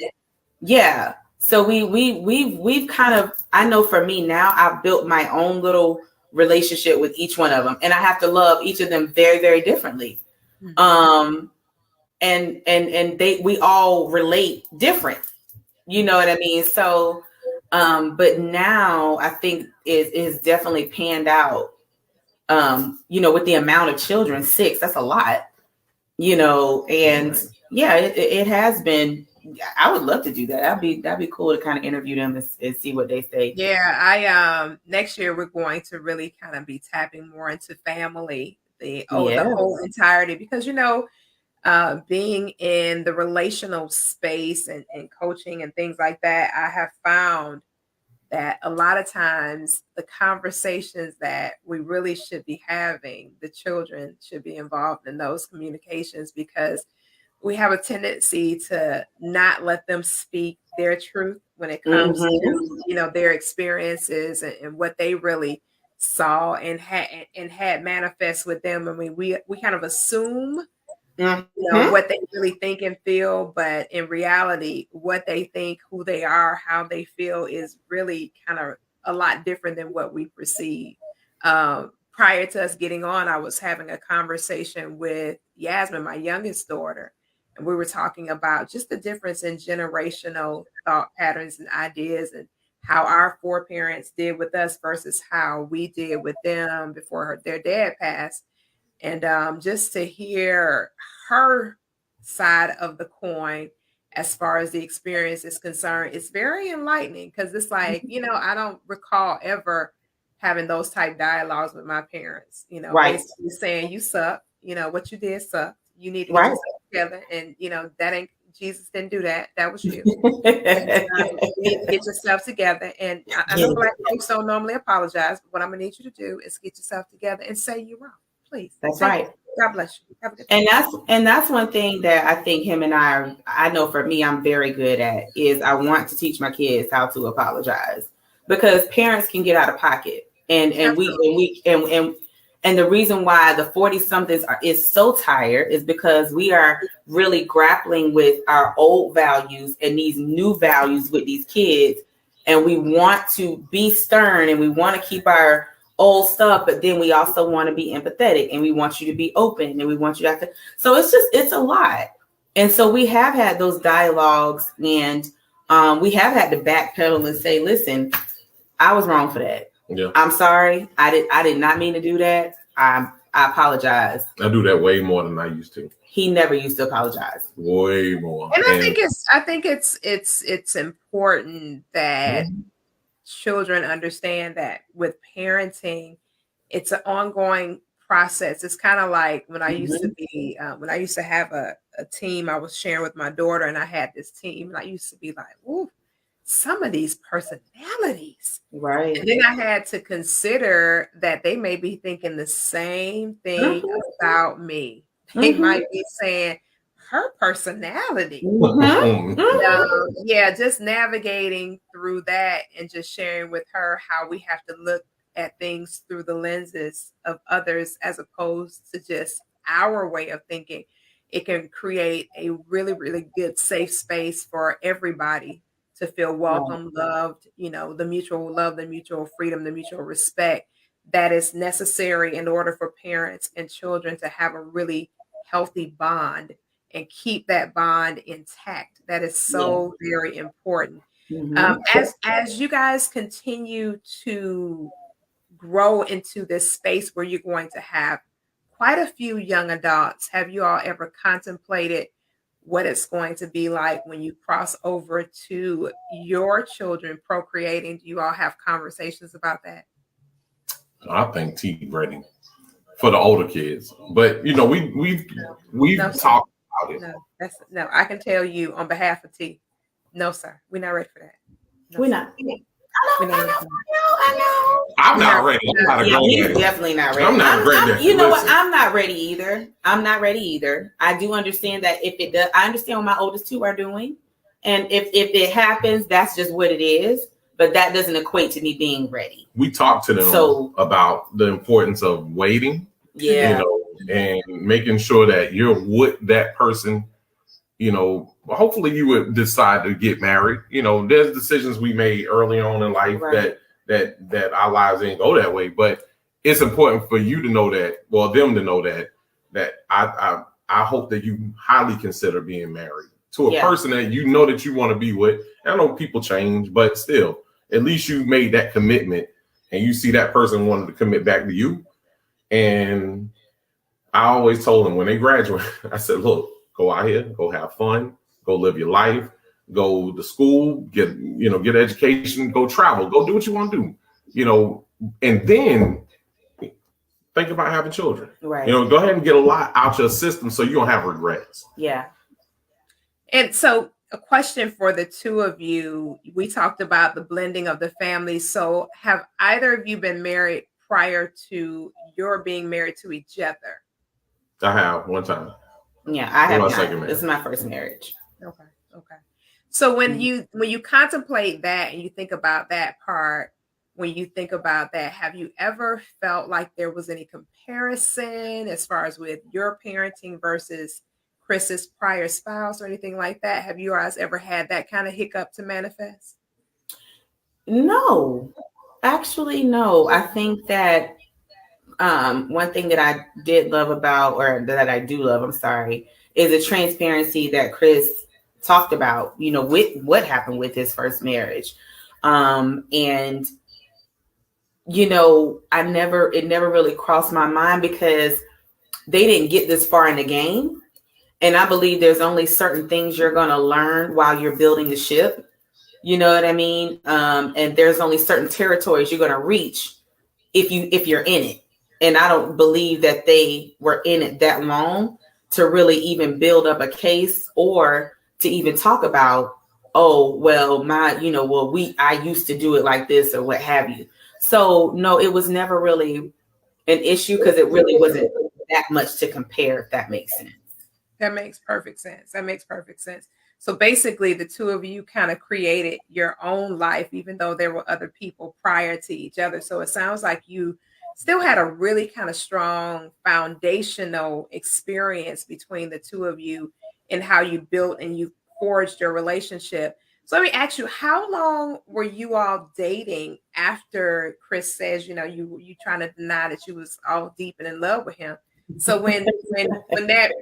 Speaker 2: yeah, so we've kind of, I know for me now, I've built my own little relationship with each one of them, and I have to love each of them very, very differently. Mm-hmm. And we all relate different. You know what I mean? So, but now I think is definitely panned out. With the amount of children, 6, that's a lot, and it has been. I would love to do that. That'd be cool to kind of interview them and see what they say.
Speaker 1: Yeah, next year we're going to really kind of be tapping more into family, the whole entirety, because being in the relational space and coaching and things like that, I have found that a lot of times the conversations that we really should be having, the children should be involved in those communications, because we have a tendency to not let them speak their truth when it comes to, their experiences and what they really saw and had manifest with them. I mean, we kind of assume what they really think and feel, but in reality, what they think, who they are, how they feel is really kind of a lot different than what we perceive. Prior to us getting on, I was having a conversation with Yasmin, my youngest daughter, and we were talking about just the difference in generational thought patterns and ideas and how our foreparents did with us versus how we did with them before their dad passed. And just to hear her side of the coin as far as the experience is concerned, it's very enlightening, because it's like, I don't recall ever having those type dialogues with my parents, basically saying, you suck, what you did sucked. You need to get yourself together. And, that ain't, Jesus didn't do that. That was you. You need to get yourself together. And I know Black folks don't normally apologize, but what I'm going to need you to do is get yourself together and say you're wrong. Please.
Speaker 2: That's right.
Speaker 1: God bless you. Have a good
Speaker 2: day. And that's one thing that I think him and I know for me, I'm very good at, is I want to teach my kids how to apologize, because parents can get out of pocket. And the reason why the 40 somethings is so tired is because we are really grappling with our old values and these new values with these kids. And we want to be stern and we want to keep our old stuff, but then we also want to be empathetic and we want you to be open and we want you to have to. So it's a lot. And so we have had those dialogues, and we have had to backpedal and say, listen, I was wrong for that.
Speaker 4: Yeah.
Speaker 2: I'm sorry. I did not mean to do that. I apologize.
Speaker 4: I do that way more than I used to.
Speaker 2: He never used to apologize.
Speaker 4: Way more.
Speaker 1: And I think it's important that children understand that with parenting, it's an ongoing process. It's kind of like when I used to be when I used to have a team I was sharing with my daughter, and I had this team, and I used to be like, ooh, some of these personalities.
Speaker 2: Right.
Speaker 1: And then I had to consider that they may be thinking the same thing about me. They might be saying her personality. Yeah, just navigating through that and just sharing with her how we have to look at things through the lenses of others as opposed to just our way of thinking. It can create a really, really good safe space for everybody to feel welcome, loved, the mutual love, the mutual freedom, the mutual respect that is necessary in order for parents and children to have a really healthy bond and keep that bond intact. That is so very important. As you guys continue to grow into this space where you're going to have quite a few young adults, have you all ever contemplated what it's going to be like when you cross over to your children procreating? Do you all have conversations about that?
Speaker 4: I think T ready for the older kids, but we've talked about it.
Speaker 1: No, I can tell you on behalf of T, no, sir, we're not ready for that. No,
Speaker 2: we're not. I know.
Speaker 4: I'm not ready. I'm not a
Speaker 2: he's definitely not ready.
Speaker 4: I'm not ready.
Speaker 2: You know what? I'm not ready either. I do understand that if it does, I understand what my oldest two are doing. And if it happens, that's just what it is. But that doesn't equate to me being ready.
Speaker 4: We talked to them about the importance of waiting.
Speaker 2: Yeah.
Speaker 4: And making sure that you're with that person. Hopefully you would decide to get married. There's decisions we made early on in life that our lives didn't go that way. But it's important for you to know that, well, them to know that I hope that you highly consider being married to a person that you know that you want to be with. I know people change, but still, at least you made that commitment and you see that person wanted to commit back to you. And I always told them when they graduate, I said, look, go out here, go have fun, go live your life, go to school, get education, go travel, go do what you want to do, and then think about having children.
Speaker 2: Right.
Speaker 4: Go ahead and get a lot out your system so you don't have regrets.
Speaker 2: Yeah.
Speaker 1: And so a question for the two of you, we talked about the blending of the families. So have either of you been married prior to your being married to each other?
Speaker 4: I have one time.
Speaker 2: Yeah, I have not. This is my first marriage.
Speaker 1: Okay. So when you contemplate that and you think about that part, when you think about that, have you ever felt like there was any comparison as far as with your parenting versus Chris's prior spouse or anything like that? Have you guys ever had that kind of hiccup to manifest?
Speaker 2: No, actually, no. I think that one thing that I did love about, or that I do love, is the transparency that Chris talked about, with what happened with his first marriage. And, it never really crossed my mind because they didn't get this far in the game. And I believe there's only certain things you're going to learn while you're building the ship. You know what I mean? And there's only certain territories you're going to reach if you're in it. And I don't believe that they were in it that long to really even build up a case or to even talk about, I used to do it like this or what have you. So no, it was never really an issue because it really wasn't that much to compare, if that makes sense.
Speaker 1: That makes perfect sense. So basically the two of you kind of created your own life, even though there were other people prior to each other. So it sounds like you still had a really kind of strong foundational experience between the two of you in how you built and you forged your relationship. So let me ask you, how long were you all dating after Chris says, you trying to deny that you was all deep and in love with him? So when that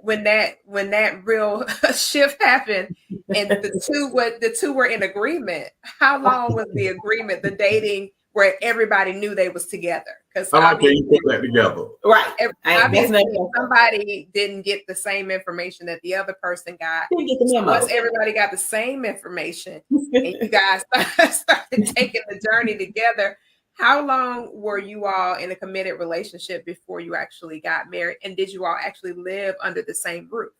Speaker 1: real shift happened and the two were in agreement, how long was the agreement, the dating? where everybody knew they was together. Because
Speaker 4: I like how you put that together.
Speaker 2: Right.
Speaker 1: Obviously, somebody didn't get the same information that the other person got. So once everybody got the same information and you guys started taking the journey together, how long were you all in a committed relationship before you actually got married? And did you all actually live under the same roof?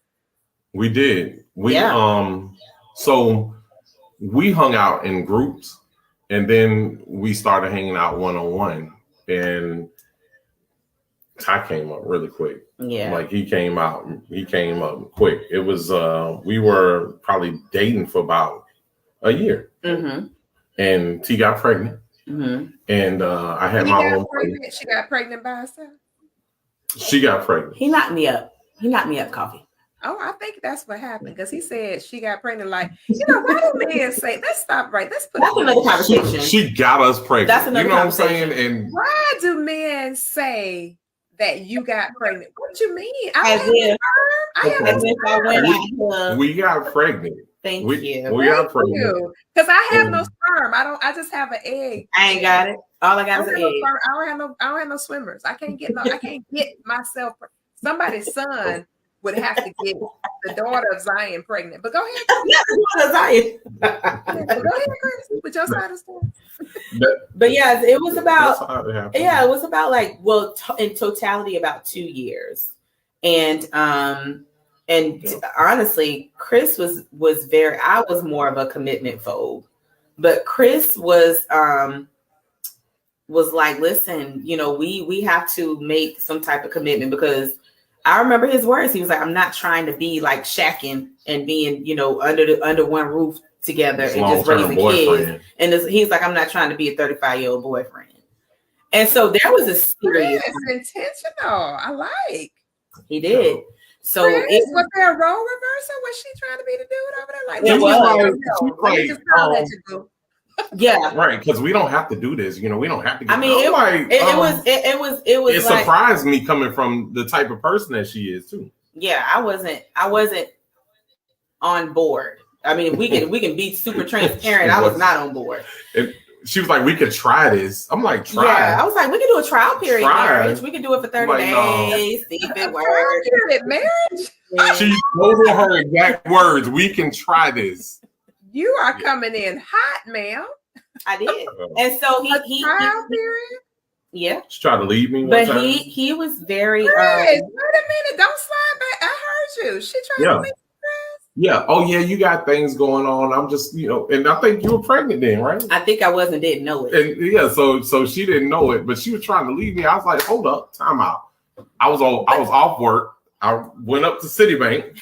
Speaker 4: We did. So we hung out in groups. And then we started hanging out one-on-one, and Ty came up really quick.
Speaker 2: Yeah.
Speaker 4: Like he came up quick. It was, we were probably dating for about a year.
Speaker 2: Mm-hmm.
Speaker 4: And T got pregnant.
Speaker 2: Mm-hmm.
Speaker 4: And I had my own
Speaker 1: pregnant. She got pregnant by herself?
Speaker 4: She got pregnant.
Speaker 2: He knocked me up, Koffe.
Speaker 1: Oh, I think that's what happened because he said she got pregnant. Like, why do men say, let's stop right? Let's put
Speaker 2: that's another conversation.
Speaker 4: She got us pregnant.
Speaker 2: That's another conversation.
Speaker 4: What I'm saying? And
Speaker 1: why do men say that you got pregnant? What do you mean?
Speaker 4: We got pregnant.
Speaker 2: Thank you.
Speaker 4: We got pregnant.
Speaker 1: Because I have no sperm. I just have an egg.
Speaker 2: I ain't got it. All I got is an egg.
Speaker 1: I don't have no swimmers. I can't get myself. Somebody's son would have to get the daughter of Zion pregnant. But go ahead.
Speaker 2: Zion.
Speaker 1: Go ahead, Chris, with your side of the story.
Speaker 2: But yeah, it was about it was about like in totality about 2 years. And honestly, Chris was very, I was more of a commitment phobe. But Chris was like, listen, we have to make some type of commitment, because I remember his words. He was like, I'm not trying to be like shacking and being, under one roof together and just raising kids. And he's like, I'm not trying to be a 35-year-old boyfriend. And so there was a serious.
Speaker 1: It's intentional. I like.
Speaker 2: He did. So
Speaker 1: was there a role reversal? Was she trying to be the dude over there? Like, it was.
Speaker 2: Yeah,
Speaker 4: right. Because we don't have to do this. We don't have to.
Speaker 2: I mean, it was.
Speaker 4: It surprised me coming from the type of person that she is too.
Speaker 2: Yeah, I wasn't on board. I mean, we can be super transparent. I was not on board.
Speaker 4: She was like, we could try this. I'm like, try.
Speaker 2: Yeah, I was like, we can do a trial period marriage. We can do it for 30 days. See if it works.
Speaker 1: Trial period marriage?
Speaker 4: She told her exact words. We can try this.
Speaker 1: You are coming in hot, ma'am.
Speaker 2: I did. And so he
Speaker 1: trial period?
Speaker 2: Yeah.
Speaker 4: She tried to leave me.
Speaker 2: But he was very
Speaker 1: Chris, wait a minute. Don't slide back. I heard you. She tried to leave.
Speaker 4: Yeah. Oh, yeah. You got things going on. I'm just, and I think you were pregnant then, right?
Speaker 2: I think I was and didn't know it.
Speaker 4: And yeah, so she didn't know it, but she was trying to leave me. I was like, hold up, time out. I was off work. I went up to Citibank.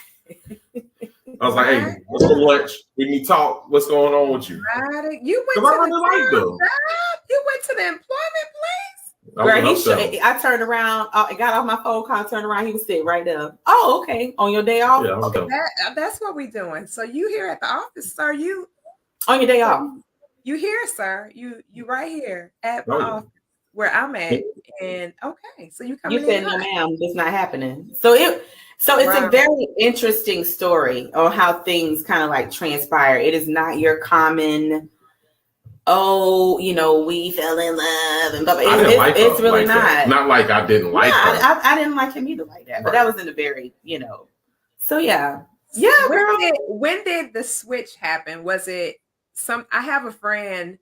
Speaker 4: I was like, hey, let's go lunch. We need to talk. What's going on with you?
Speaker 1: You went to the job? You went to the employment place?
Speaker 2: I turned around, I got off my phone call, turned around, he was sitting right there. Oh, okay. On your day off?
Speaker 4: Yeah, okay.
Speaker 1: That's what we're doing. So you here at the office, sir, you
Speaker 2: on your day off.
Speaker 1: You here, sir. You right here at my office where I'm at. And okay, so you coming in.
Speaker 2: You said no, ma'am, it's not happening. So it's a very interesting story on how things kind of like transpire. It is not your common, we fell in love and blah, blah. It's really not.
Speaker 4: That. Not like I didn't like her.
Speaker 2: I didn't like him either like that. But that was in a very, So yeah. Yeah.
Speaker 1: When did the switch happen? Was it I have a friend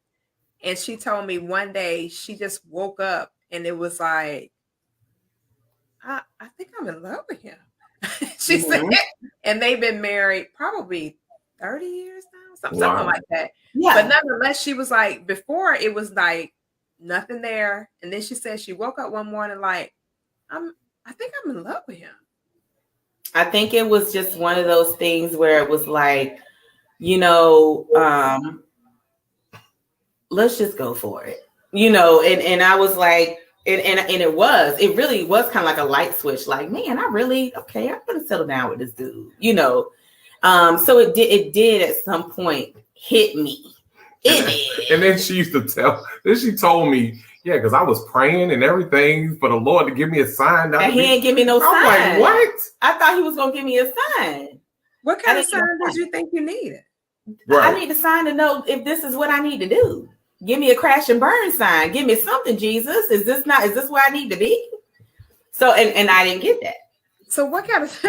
Speaker 1: and she told me one day she just woke up and it was like, I think I'm in love with him. She said, and they've been married probably 30 years now, something like that. Yeah. But nonetheless, she was like, before it was like nothing there. And then she said she woke up one morning like, I think I'm in love with him.
Speaker 2: I think it was just one of those things where it was like, let's just go for it. And I was like, it really was kind of like a light switch, like, man, I'm gonna settle down with this dude, so it did at some point hit me.
Speaker 4: And then she told me, yeah, because I was praying and everything for the Lord to give me a sign.
Speaker 2: And he didn't give me no sign.
Speaker 4: I'm like, what?
Speaker 2: I thought he was gonna give me a sign.
Speaker 1: What kind of sign did you think you needed?
Speaker 2: Right. I need a sign to know if this is what I need to do. Give me a crash and burn sign. Give me something, Jesus. Is this where I need to be? So, and I didn't get that.
Speaker 1: So what kind of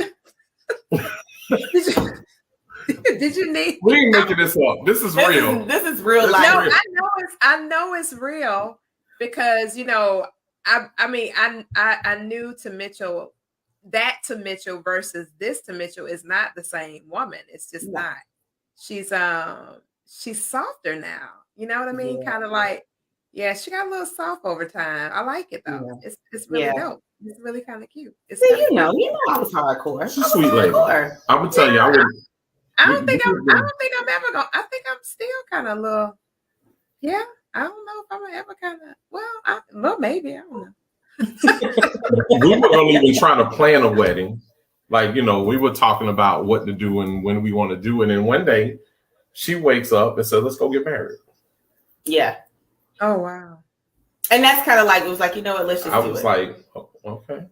Speaker 1: did you need?
Speaker 4: We ain't making this up. This is real.
Speaker 2: This is real life.
Speaker 1: No, I know it's real because I mean I knew to Mitchell versus this to Mitchell is not the same woman. It's just not. She's softer now. You know what I mean? Kind of like, she got a little soft over time. I like it though. Yeah. It's really dope. It's really kind of cute. I
Speaker 2: was hardcore.
Speaker 4: She's a sweet lady. I'm gonna tell you,
Speaker 1: I don't think I'm ever gonna. I think I'm still kind of a little. Yeah, I don't know if I'm ever kind of. Well, maybe I don't know.
Speaker 4: We were gonna even try to plan a wedding, like we were talking about what to do and when we want to do it. And one day, she wakes up and says, "Let's go get married."
Speaker 2: Yeah.
Speaker 1: Oh wow.
Speaker 2: And that's kind of like, it was like, you know what? Let's just. I was
Speaker 4: like, oh, okay,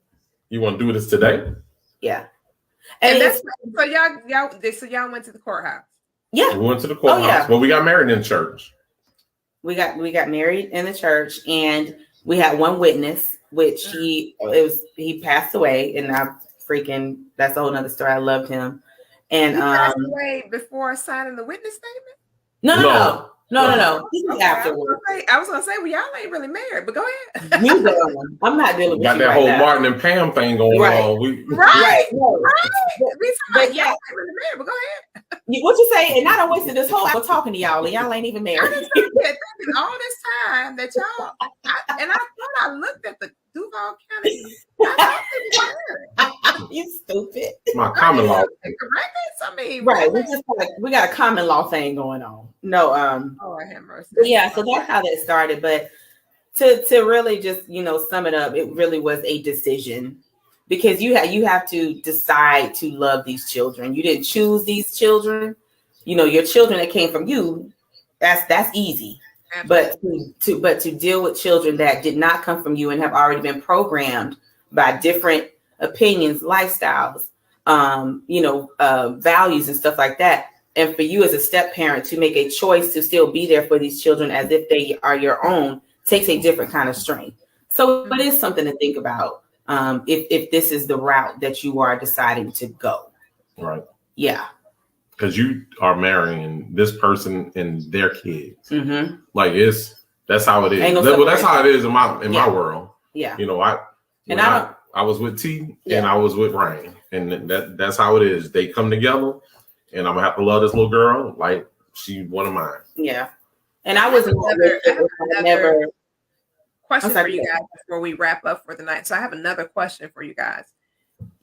Speaker 4: you want to do this today?
Speaker 2: Yeah.
Speaker 1: And that's so y'all went to the courthouse.
Speaker 2: Yeah,
Speaker 4: we went to the courthouse. Well, we got married in church.
Speaker 2: We got married in the church, and we had one witness, which he passed away, and that's a whole nother story. I loved him, and
Speaker 1: he passed away before signing the witness statement.
Speaker 2: No. This is afterwards.
Speaker 1: I was gonna say, well, y'all ain't really married, but go ahead.
Speaker 2: I'm not dealing with
Speaker 4: got that whole Martin and Pam thing going on.
Speaker 1: Right. Y'all ain't really married, but go ahead.
Speaker 2: What you say? And I don't wasted this whole hour talking to y'all, and y'all ain't even married.
Speaker 1: All this time that y'all, I thought I looked at the Duval County.
Speaker 2: You stupid.
Speaker 4: My common law.
Speaker 2: Right. We got a common law thing going on. No.
Speaker 1: Oh, I have mercy.
Speaker 2: Yeah. So that's how that started. But to really just sum it up, it really was a decision, because you have to decide to love these children. You didn't choose these children. Your children that came from you. That's easy. Absolutely. But to deal with children that did not come from you and have already been programmed by different opinions, lifestyles, values and stuff like that. And for you as a step parent to make a choice to still be there for these children as if they are your own takes a different kind of strength. So it is something to think about if this is the route that you are deciding to go.
Speaker 4: Right.
Speaker 2: Yeah.
Speaker 4: Because you are marrying this person and their kids.
Speaker 2: Mm-hmm.
Speaker 4: Like that's how it is. That's how it is in my world.
Speaker 2: Yeah.
Speaker 4: I was with T and I was with Ryan, and that's how it is. They come together, and I'm gonna have to love this little girl like she one of mine.
Speaker 2: Yeah. And I was
Speaker 1: another question for you guys before we wrap up for the night. So I have another question for you guys.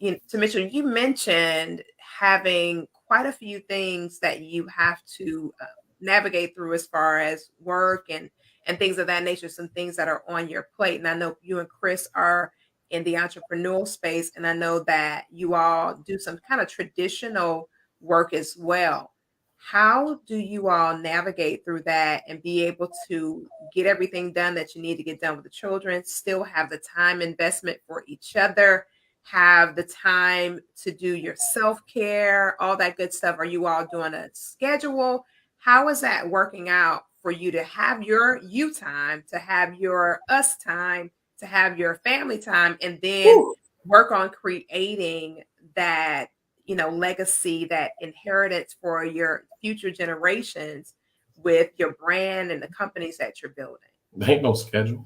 Speaker 1: To Mitchell, you mentioned having quite a few things that you have to navigate through as far as work and things of that nature, some things that are on your plate. And I know you and Chris are in the entrepreneurial space, and I know that you all do some kind of traditional work as well. How do you all navigate through that and be able to get everything done that you need to get done with the children, still have the time investment for each other, have the time to do your self-care, all that good stuff? Are you all doing a schedule? How is that working out for you to have your you time, to have your us time, to have your family time, and then work on creating that, legacy, that inheritance for your future generations with your brand and the companies that you're building?
Speaker 4: There ain't no schedule.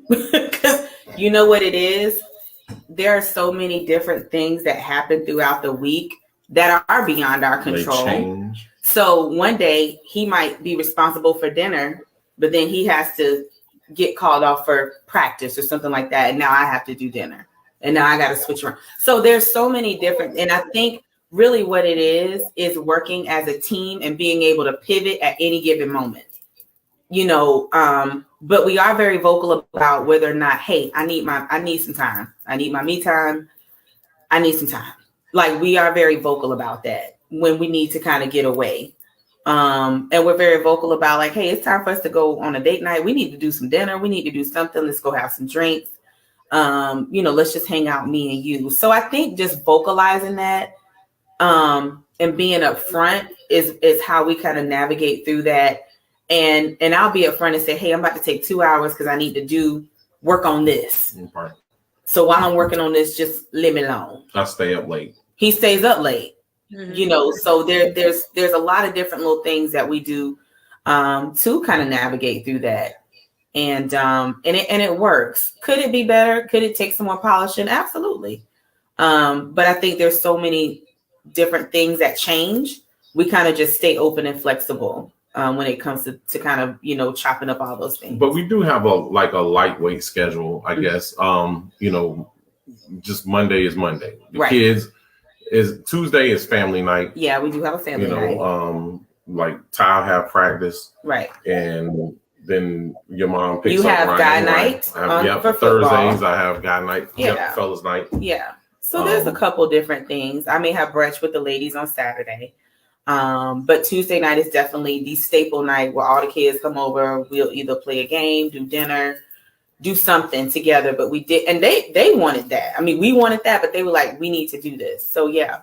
Speaker 2: Because you know what it is? There are so many different things that happen throughout the week that are beyond our control.
Speaker 4: They change.
Speaker 2: So one day he might be responsible for dinner, but then he has to get called off for practice or something like that. And now I have to do dinner. And now I got to switch around. So there's so many different, and I think really what it is working as a team and being able to pivot at any given moment. But we are very vocal about whether or not, hey, I need some time. I need my me time. I need some time. Like, we are very vocal about that when we need to kind of get away. And we're very vocal about like, hey, it's time for us to go on a date night. We need to do some dinner. We need to do something. Let's go have some drinks. Let's just hang out, me and you. So I think just vocalizing that and being upfront is how we kind of navigate through that. And I'll be upfront and say, hey, I'm about to take 2 hours because I need to work on this.
Speaker 4: Right.
Speaker 2: So while I'm working on this, just leave me alone.
Speaker 4: I stay up late.
Speaker 2: He stays up late. So there's a lot of different little things that we do to kind of navigate through that. And it works. Could it be better? Could it take some more polishing? Absolutely. But I think there's so many different things that change. We kind of just stay open and flexible when it comes to kind of, chopping up all those things.
Speaker 4: But we do have a lightweight schedule, I guess. Just Monday is Monday. The kids is Tuesday is family night.
Speaker 2: Yeah, we do have a family night.
Speaker 4: Like Ty have practice.
Speaker 2: Right.
Speaker 4: And then your mom picks
Speaker 2: up. You have guy night.
Speaker 4: For Thursdays, I have guy night.
Speaker 2: Yeah.
Speaker 4: Fellas night.
Speaker 2: Yeah. So there's a couple different things. I may have brunch with the ladies on Saturday. But Tuesday night is definitely the staple night where all the kids come over. We'll either play a game, do dinner, do something together. But we did, and they wanted that. I mean, we wanted that, but they were like, we need to do this. So yeah.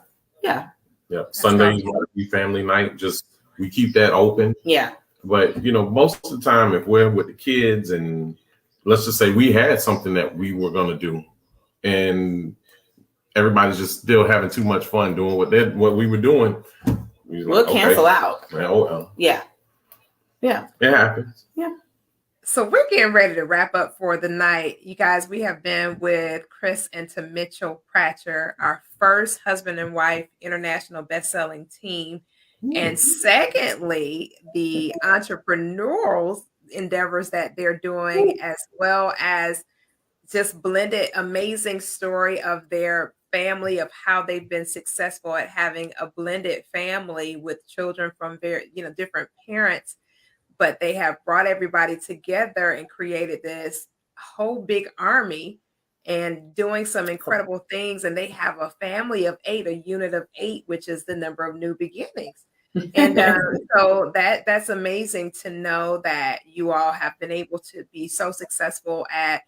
Speaker 4: Sundays will be family night. Just we keep that open.
Speaker 2: Yeah.
Speaker 4: But most of the time, if we're with the kids, and let's just say we had something that we were gonna do, and everybody's just still having too much fun doing what we were doing.
Speaker 2: We'll cancel out.
Speaker 4: Well.
Speaker 2: Yeah.
Speaker 4: It happens.
Speaker 2: Yeah.
Speaker 1: So we're getting ready to wrap up for the night. You guys, we have been with Chris and Mitchell Pratcher, our first husband and wife international best-selling team. And secondly, the entrepreneurial endeavors that they're doing, as well as just blended amazing story of their family, of how they've been successful at having a blended family with children from very, different parents, but they have brought everybody together and created this whole big army and doing some incredible things. And they have a family of 8, a unit of 8, which is the number of new beginnings. And so that's amazing to know that you all have been able to be so successful at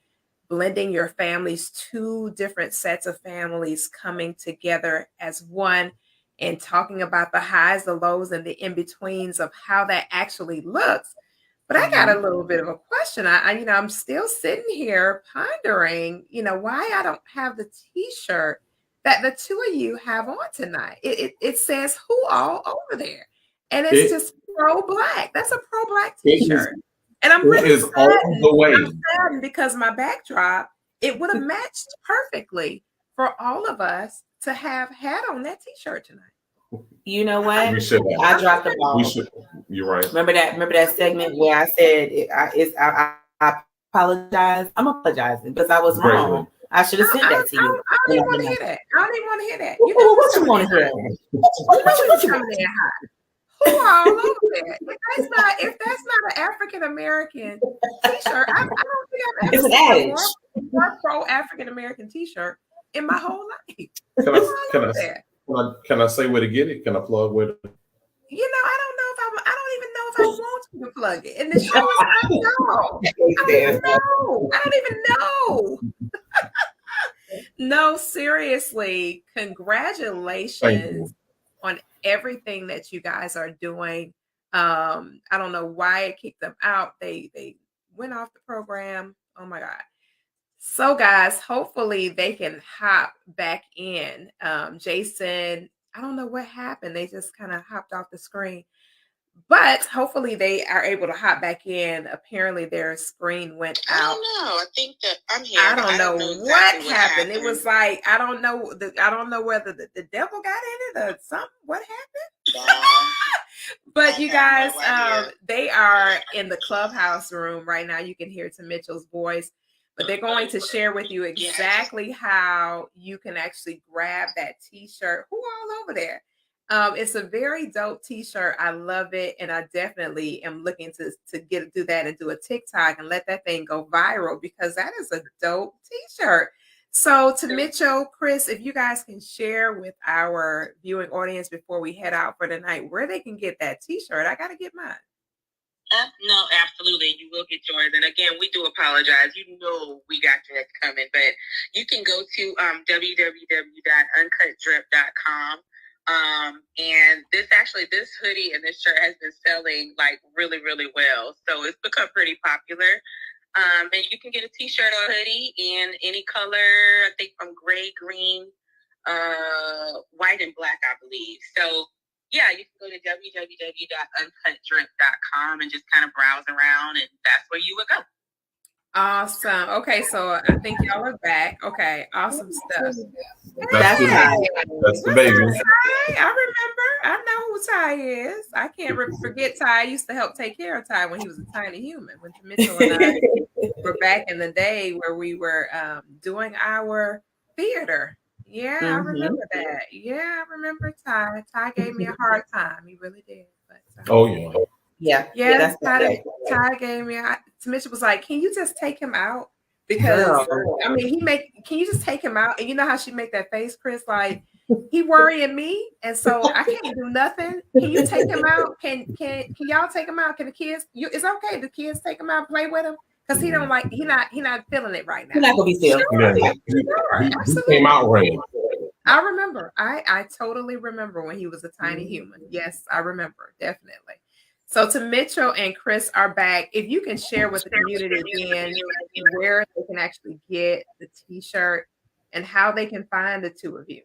Speaker 1: blending your families, 2 different sets of families coming together as one and talking about the highs, the lows, and the in-betweens of how that actually looks. But I got a little bit of a question. I'm still sitting here pondering, why I don't have the T-shirt that the 2 of you have on tonight. It says who all over there. And it's just pro-Black. That's a pro-Black T-shirt. And I'm really saddened because my backdrop, it would have matched perfectly for all of us to have had on that T-shirt tonight.
Speaker 2: You know what?
Speaker 4: I
Speaker 2: dropped the ball.
Speaker 4: You're right.
Speaker 2: Remember that segment where I said I apologize? I'm apologizing because I was wrong. I should have sent that to you.
Speaker 1: I don't even want to hear that. I don't even want to hear that.
Speaker 2: What you want to hear?
Speaker 1: What you coming in hot? Who all over there? If that's not an African American T-shirt, I don't think I've ever seen a pro African American T-shirt in my whole life.
Speaker 4: Can I say where to get it? Can I plug where?
Speaker 1: I don't even know if I want you to plug it. And the show is I don't even know. No, seriously, congratulations on everything that you guys are doing. I don't know why it kicked them out. They went off the program. Oh my God. So guys, hopefully they can hop back in. Jason, I don't know what happened. They just kind of hopped off the screen. But hopefully they are able to hop back in. Apparently their screen went out.
Speaker 5: I don't know. I think that I'm here.
Speaker 1: I don't know what happened. It was like I don't know whether the devil got in it or something. What happened? But you guys, they are in the clubhouse room right now. You can hear to Mitchell's voice. But they're going to share with you exactly how you can actually grab that T-shirt. Who all over there? It's a very dope T-shirt. I love it. And I definitely am looking to do that and do a TikTok and let that thing go viral because that is a dope T-shirt. So to Mitchell, Chris, if you guys can share with our viewing audience before we head out for the night, where they can get that T-shirt. I got to get mine.
Speaker 5: No, absolutely. You will get yours. And again, we do apologize. You know we got yours coming. But you can go to www.uncutdrip.com. And this hoodie and this shirt has been selling like really, really well. So it's become pretty popular. And you can get a t-shirt or a hoodie in any color, I think from gray, green, white, and black, I believe. So yeah, you can go to www.uncutdrip.com and just kind of browse around, and that's where you would go.
Speaker 1: Awesome. Okay, so I think y'all are back. Okay, awesome stuff.
Speaker 4: That's the baby.
Speaker 1: Ty? I remember. I know who Ty is. I can't forget Ty. I used to help take care of Ty when he was a tiny human. When Mitchell and I were back in the day where we were doing our theater. Yeah, I remember that. Yeah, I remember Ty. Ty gave me a hard time. He really did. But,
Speaker 4: oh yeah.
Speaker 1: Yeah, Ty gave me. Mitchell was like, "Can you just take him out?" Because I mean, can you just take him out? And you know how she make that face, Chris? Like he worrying me, and so I can't do nothing. Can you take him out? Can y'all take him out? Can the kids? It's okay. The kids take him out, play with him, because he don't like. He not feeling it right now.
Speaker 2: He's not gonna be still.
Speaker 1: Absolutely.
Speaker 4: He came out rain.
Speaker 1: I remember. I totally remember when he was a tiny human. Yes, I remember definitely. So to Mitchell and Chris are back. If you can share with the community again where they can actually get the t-shirt and how they can find the two of you.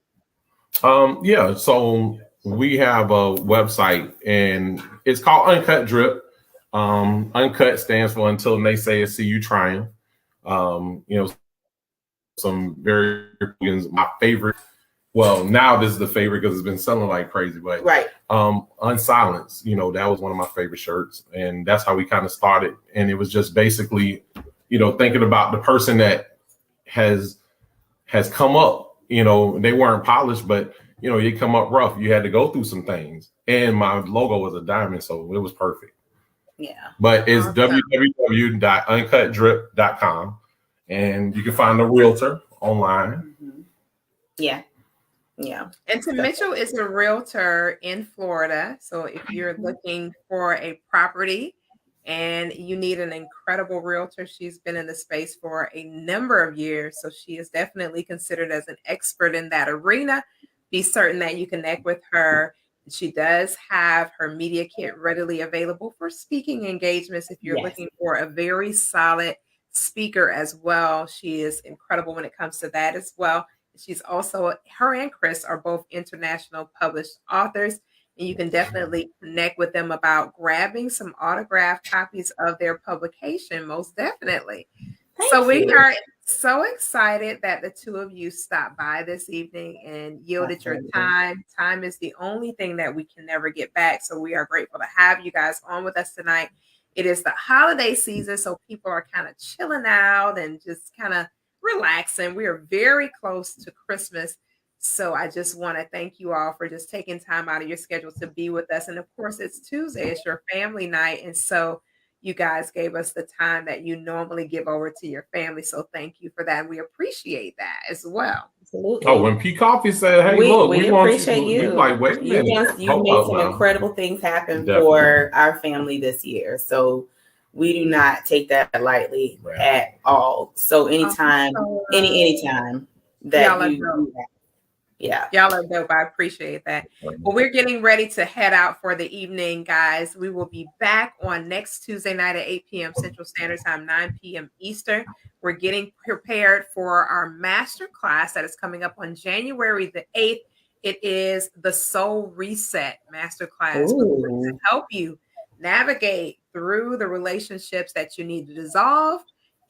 Speaker 4: Yeah, so we have a website and it's called Uncut Drip. Uncut stands for Until They Say See You Trying. Some very my favorite. Well, now this is the favorite because it's been selling like crazy, but Unsilenced, that was one of my favorite shirts. And that's how we kind of started. And it was just basically, thinking about the person that has come up, they weren't polished, but you come up rough. You had to go through some things. And my logo was a diamond, so it was perfect.
Speaker 2: Yeah.
Speaker 4: But it's www.uncutdrip.com. And you can find a realtor online.
Speaker 2: Yeah.
Speaker 1: And to Mitchell is a realtor in Florida. So if you're looking for a property and you need an incredible realtor, she's been in the space for a number of years. So she is definitely considered as an expert in that arena. Be certain that you connect with her. She does have her media kit readily available for speaking engagements. If you're looking for a very solid speaker as well, she is incredible when it comes to that as well. She's also, her and Chris are both international published authors, and you can definitely connect with them about grabbing some autographed copies of their publication, most definitely. We are so excited that the two of you stopped by this evening and yielded your time. Time is the only thing that we can never get back, so we are grateful to have you guys on with us tonight. It is the holiday season, so people are kind of chilling out and just kind of relaxing. We are very close to Christmas. So I just want to thank you all for just taking time out of your schedule to be with us. And of course, it's Tuesday, it's your family night. And so you guys gave us the time that you normally give over to your family. So thank you for that. And we appreciate that as well.
Speaker 2: Absolutely.
Speaker 4: Oh, when P. Koffe said, "Hey, we
Speaker 2: appreciate you.
Speaker 4: Like, wait a minute.
Speaker 2: You made some incredible things happen for our family this year. So we do not take that lightly at all. So anytime that
Speaker 1: y'all are dope. I appreciate that. Well, we're getting ready to head out for the evening, guys. We will be back on next Tuesday night at 8 p.m. Central Standard Time, 9 p.m. Eastern. We're getting prepared for our master class that is coming up on January the 8th. It is the Soul Reset Masterclass to help you navigate through the relationships that you need to dissolve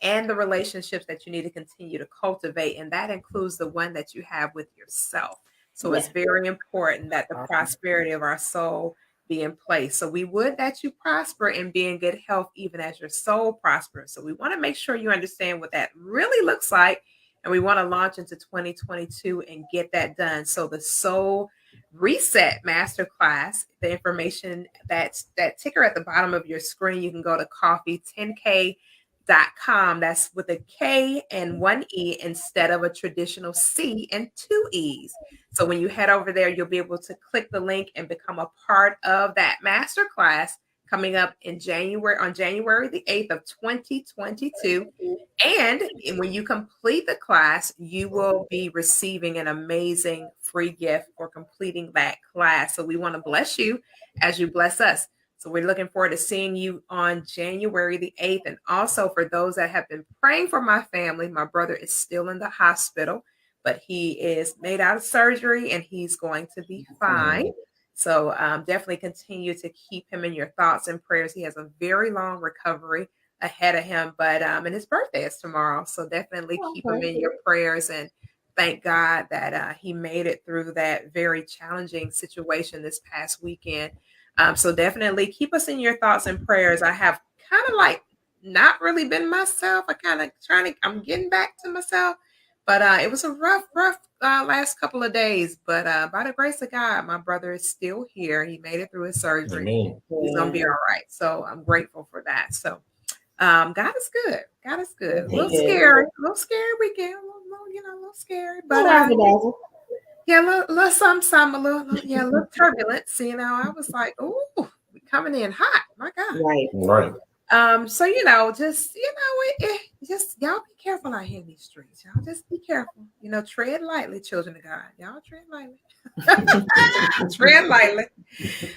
Speaker 1: and the relationships that you need to continue to cultivate. And that includes the one that you have with yourself. So it's very important that the prosperity of our soul be in place. So we would that you prosper and be in good health, even as your soul prospers. So we want to make sure you understand what that really looks like. And we want to launch into 2022 and get that done. So the Soul Reset Masterclass, the information that ticker at the bottom of your screen, you can go to Koffe10k.com. That's with a K and one E instead of a traditional C and two E's. So when you head over there, you'll be able to click the link and become a part of that masterclass coming up in January, on January the 8th of 2022. And when you complete the class, you will be receiving an amazing free gift for completing that class. So we want to bless you as you bless us. So we're looking forward to seeing you on January the 8th. And also for those that have been praying for my family, my brother is still in the hospital, but he is made out of surgery and he's going to be fine. So definitely continue to keep him in your thoughts and prayers. He has a very long recovery ahead of him, but and his birthday is tomorrow. So definitely keep him in your prayers and thank God that he made it through that very challenging situation this past weekend. So definitely keep us in your thoughts and prayers. I have kind of like not really been myself. I'm getting back to myself, but it was a rough last couple of days. But by the grace of God, my brother is still here. He made it through his surgery.
Speaker 4: Amen.
Speaker 1: He's gonna be all right. So I'm grateful for that. So God is good. God is good. A little scary weekend. A little scary, but yeah, a little something, a little turbulence. I was like, "Ooh, we coming in hot, my God!"
Speaker 2: Right.
Speaker 1: So just y'all be careful out here in these streets. Y'all just be careful. Tread lightly, children of God. Y'all tread lightly. Tread lightly.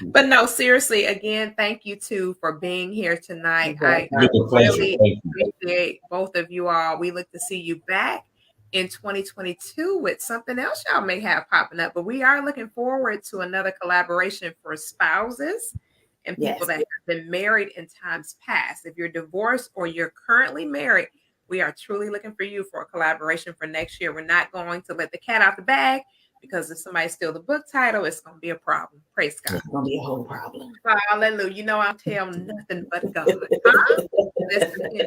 Speaker 1: But no, seriously, again, thank you too for being here tonight. I really appreciate both of you all. We look to see you back in 2022 with something else y'all may have popping up, but we are looking forward to another collaboration for spouses and people that have been married in times past. If you're divorced or you're currently married, we are truly looking for you for a collaboration for next year. We're not going to let the cat out the bag, because if somebody steals the book title, it's going to be a problem. Praise God.
Speaker 2: It's going to be a whole problem.
Speaker 1: Hallelujah. I'll tell nothing but God. Listen,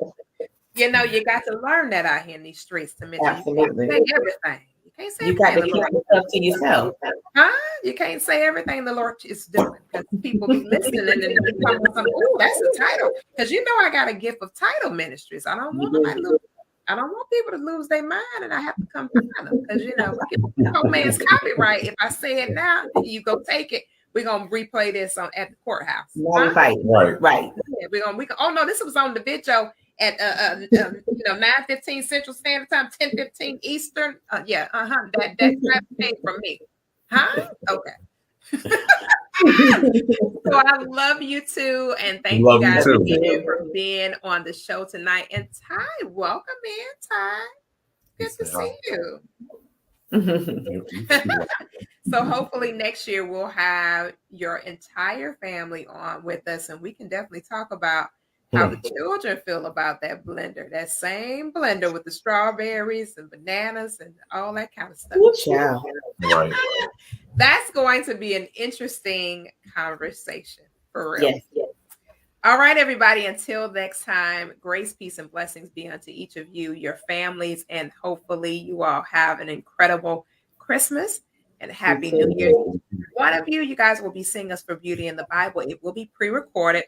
Speaker 1: you got to learn that out here in these streets to mention.
Speaker 2: Absolutely.
Speaker 1: You can't say everything. You can't say
Speaker 2: you got to keep yourself to yourself.
Speaker 1: You can't say everything the Lord is doing, because people be listening and then they come with something. Oh, that's the title. Because I got a gift of title ministries. I don't want people to lose their mind, and I have to come find them, because no man's copyright. If I say it now, you go take it. We're gonna replay this at the courthouse.
Speaker 2: Right.
Speaker 1: Yeah, we oh no, this was on the video at 9:15 Central Standard Time, 10:15 Eastern. That came from me. Okay. So I love you too, and thank you guys again for being on the show tonight. And Ty, welcome in, Ty. Good to see you. So hopefully next year we'll have your entire family on with us, and we can definitely talk about how the children feel about that blender, that same blender with the strawberries and bananas and all that kind of stuff.
Speaker 4: Right.
Speaker 1: That's going to be an interesting conversation, for real.
Speaker 2: Yes.
Speaker 1: All right, everybody. Until next time, grace, peace, and blessings be unto each of you, your families, and hopefully you all have an incredible Christmas and Happy New Year. One of you guys will be seeing us for Beauty in the Bible. It will be pre-recorded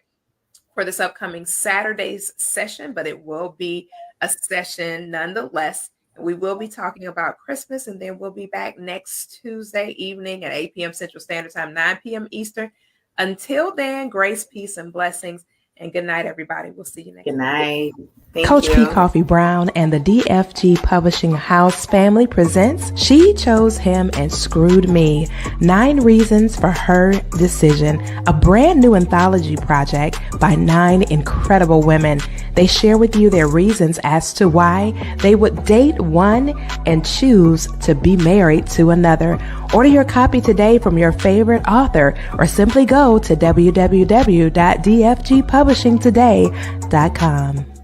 Speaker 1: for this upcoming Saturday's session, but it will be a session nonetheless. We will be talking about Christmas, and then we'll be back next Tuesday evening at 8 p.m. Central Standard Time, 9 p.m. Eastern. Until then, grace, peace, and blessings. And good night, everybody. We'll see you next
Speaker 2: Good night. Thank
Speaker 3: Coach
Speaker 2: you.
Speaker 3: P. Koffe Brown and the DFG Publishing House family presents She Chose Him and Screwed Me, 9 Reasons for Her Decision, a brand new anthology project by 9 incredible women. They share with you their reasons as to why they would date one and choose to be married to another. Order your copy today from your favorite author, or simply go to www.dfgpublishingtoday.com.